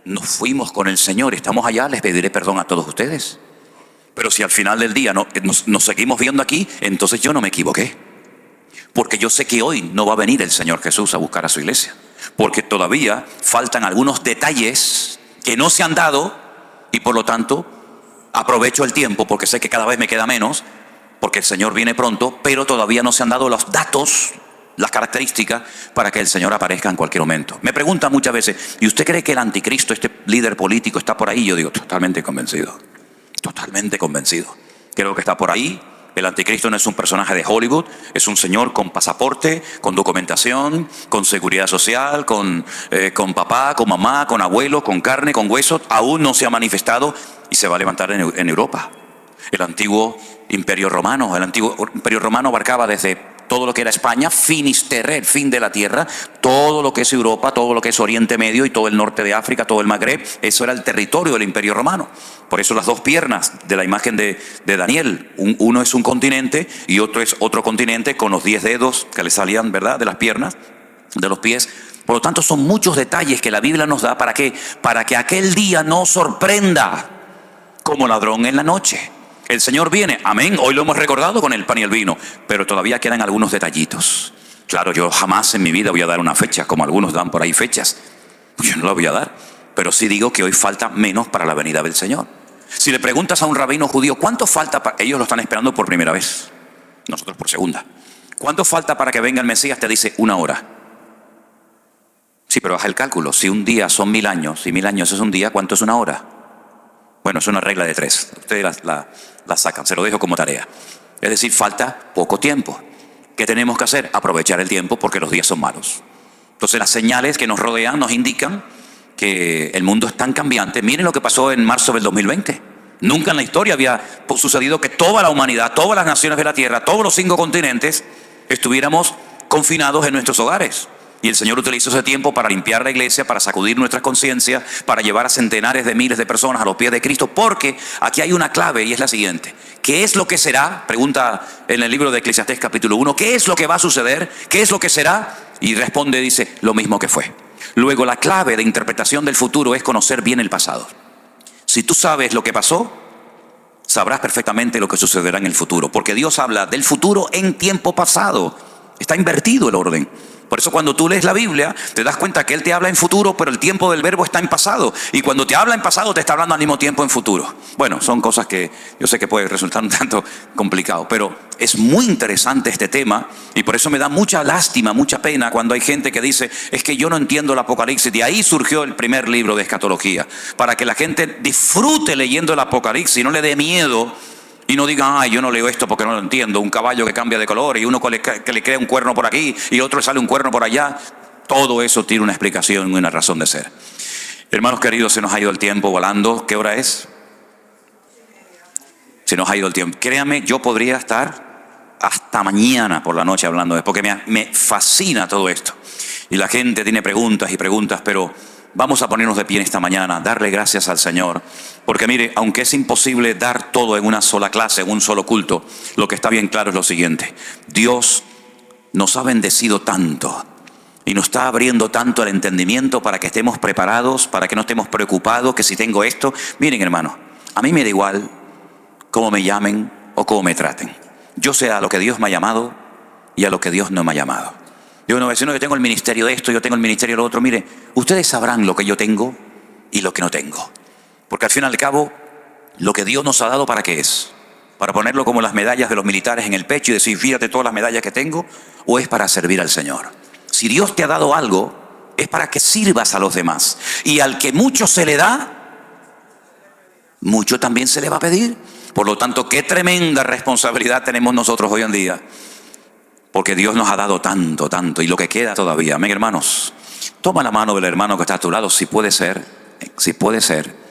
nos fuimos con el Señor, estamos allá, les pediré perdón a todos ustedes. Pero si al final del día nos seguimos viendo aquí, entonces yo no me equivoqué. Porque yo sé que hoy no va a venir el Señor Jesús a buscar a su iglesia. Porque todavía faltan algunos detalles que no se han dado y por lo tanto aprovecho el tiempo porque sé que cada vez me queda menos, porque el Señor viene pronto, pero todavía no se han dado los datos, las características para que el Señor aparezca en cualquier momento. Me preguntan muchas veces, ¿y usted cree que el anticristo, este líder político, está por ahí? Yo digo, totalmente convencido. Totalmente convencido. Creo que está por ahí. El anticristo no es un personaje de Hollywood, es un señor con pasaporte, con documentación, con seguridad social, con papá, con mamá, con abuelo, con carne, con huesos. Aún no se ha manifestado y se va a levantar en Europa. El antiguo imperio romano abarcaba desde todo lo que era España, Finisterre, el fin de la tierra, todo lo que es Europa, todo lo que es Oriente Medio y todo el norte de África, todo el Magreb. Eso era el territorio del imperio romano. Por eso las dos piernas de la imagen de Daniel, uno es un continente y otro es otro continente con los 10 dedos que le salían, ¿verdad?, de las piernas, de los pies. Por lo tanto, son muchos detalles que la Biblia nos da para que aquel día no sorprenda como ladrón en la noche. El Señor viene, amén, hoy lo hemos recordado con el pan y el vino, pero todavía quedan algunos detallitos. Claro, yo jamás en mi vida voy a dar una fecha, como algunos dan por ahí fechas. Yo no la voy a dar, pero sí digo que hoy falta menos para la venida del Señor. Si le preguntas a un rabino judío, ¿cuánto falta? Ellos lo están esperando por primera vez, nosotros por segunda. ¿Cuánto falta para que venga el Mesías? Te dice 1 hora. Sí, pero haz el cálculo. Si un día son 1000 años y 1000 años es un día, ¿cuánto es una hora? Bueno, es una regla de 3. Ustedes la sacan, se lo dejo como tarea. Es decir, falta poco tiempo. ¿Qué tenemos que hacer? Aprovechar el tiempo porque los días son malos. Entonces las señales que nos rodean nos indican que el mundo es tan cambiante. Miren lo que pasó en marzo del 2020. Nunca en la historia había sucedido que toda la humanidad, todas las naciones de la Tierra, todos los 5 continentes estuviéramos confinados en nuestros hogares. Y el Señor utilizó ese tiempo para limpiar la iglesia, para sacudir nuestras conciencias, para llevar a centenares de miles de personas a los pies de Cristo, porque aquí hay una clave y es la siguiente. ¿Qué es lo que será? Pregunta en el libro de Eclesiastés capítulo 1, ¿qué es lo que va a suceder? ¿Qué es lo que será? Y responde, dice, lo mismo que fue. Luego la clave de interpretación del futuro es conocer bien el pasado. Si tú sabes lo que pasó, sabrás perfectamente lo que sucederá en el futuro, porque Dios habla del futuro en tiempo pasado. Está invertido el orden. Por eso cuando tú lees la Biblia, te das cuenta que Él te habla en futuro, pero el tiempo del verbo está en pasado. Y cuando te habla en pasado, te está hablando al mismo tiempo en futuro. Bueno, son cosas que yo sé que puede resultar un tanto complicado, pero es muy interesante este tema. Y por eso me da mucha lástima, mucha pena cuando hay gente que dice, es que yo no entiendo el Apocalipsis. De ahí surgió el primer libro de escatología, para que la gente disfrute leyendo el Apocalipsis y no le dé miedo. Y no digan, ay, yo no leo esto porque no lo entiendo. Un caballo que cambia de color y uno que le crea un cuerno por aquí y otro le sale un cuerno por allá. Todo eso tiene una explicación y una razón de ser. Hermanos queridos, se nos ha ido el tiempo volando. ¿Qué hora es? Se nos ha ido el tiempo. Créame, yo podría estar hasta mañana por la noche hablando de esto, porque me fascina todo esto. Y la gente tiene preguntas y preguntas, pero vamos a ponernos de pie en esta mañana, darle gracias al Señor. Porque mire, aunque es imposible dar todo en una sola clase, en un solo culto, lo que está bien claro es lo siguiente. Dios nos ha bendecido tanto y nos está abriendo tanto el entendimiento para que estemos preparados, para que no estemos preocupados, que si tengo esto. Miren, hermano, a mí me da igual cómo me llamen o cómo me traten. Yo sé a lo que Dios me ha llamado y a lo que Dios no me ha llamado. Yo no voy a decir, no, yo tengo el ministerio de esto, yo tengo el ministerio de lo otro. Mire, ustedes sabrán lo que yo tengo y lo que no tengo. Porque al fin y al cabo, lo que Dios nos ha dado, ¿para qué es? ¿Para ponerlo como las medallas de los militares en el pecho y decir, fíjate todas las medallas que tengo? ¿O es para servir al Señor? Si Dios te ha dado algo, es para que sirvas a los demás. Y al que mucho se le da, mucho también se le va a pedir. Por lo tanto, qué tremenda responsabilidad tenemos nosotros hoy en día. Porque Dios nos ha dado tanto, tanto, y lo que queda todavía. Amén, hermanos. Toma la mano del hermano que está a tu lado, si puede ser.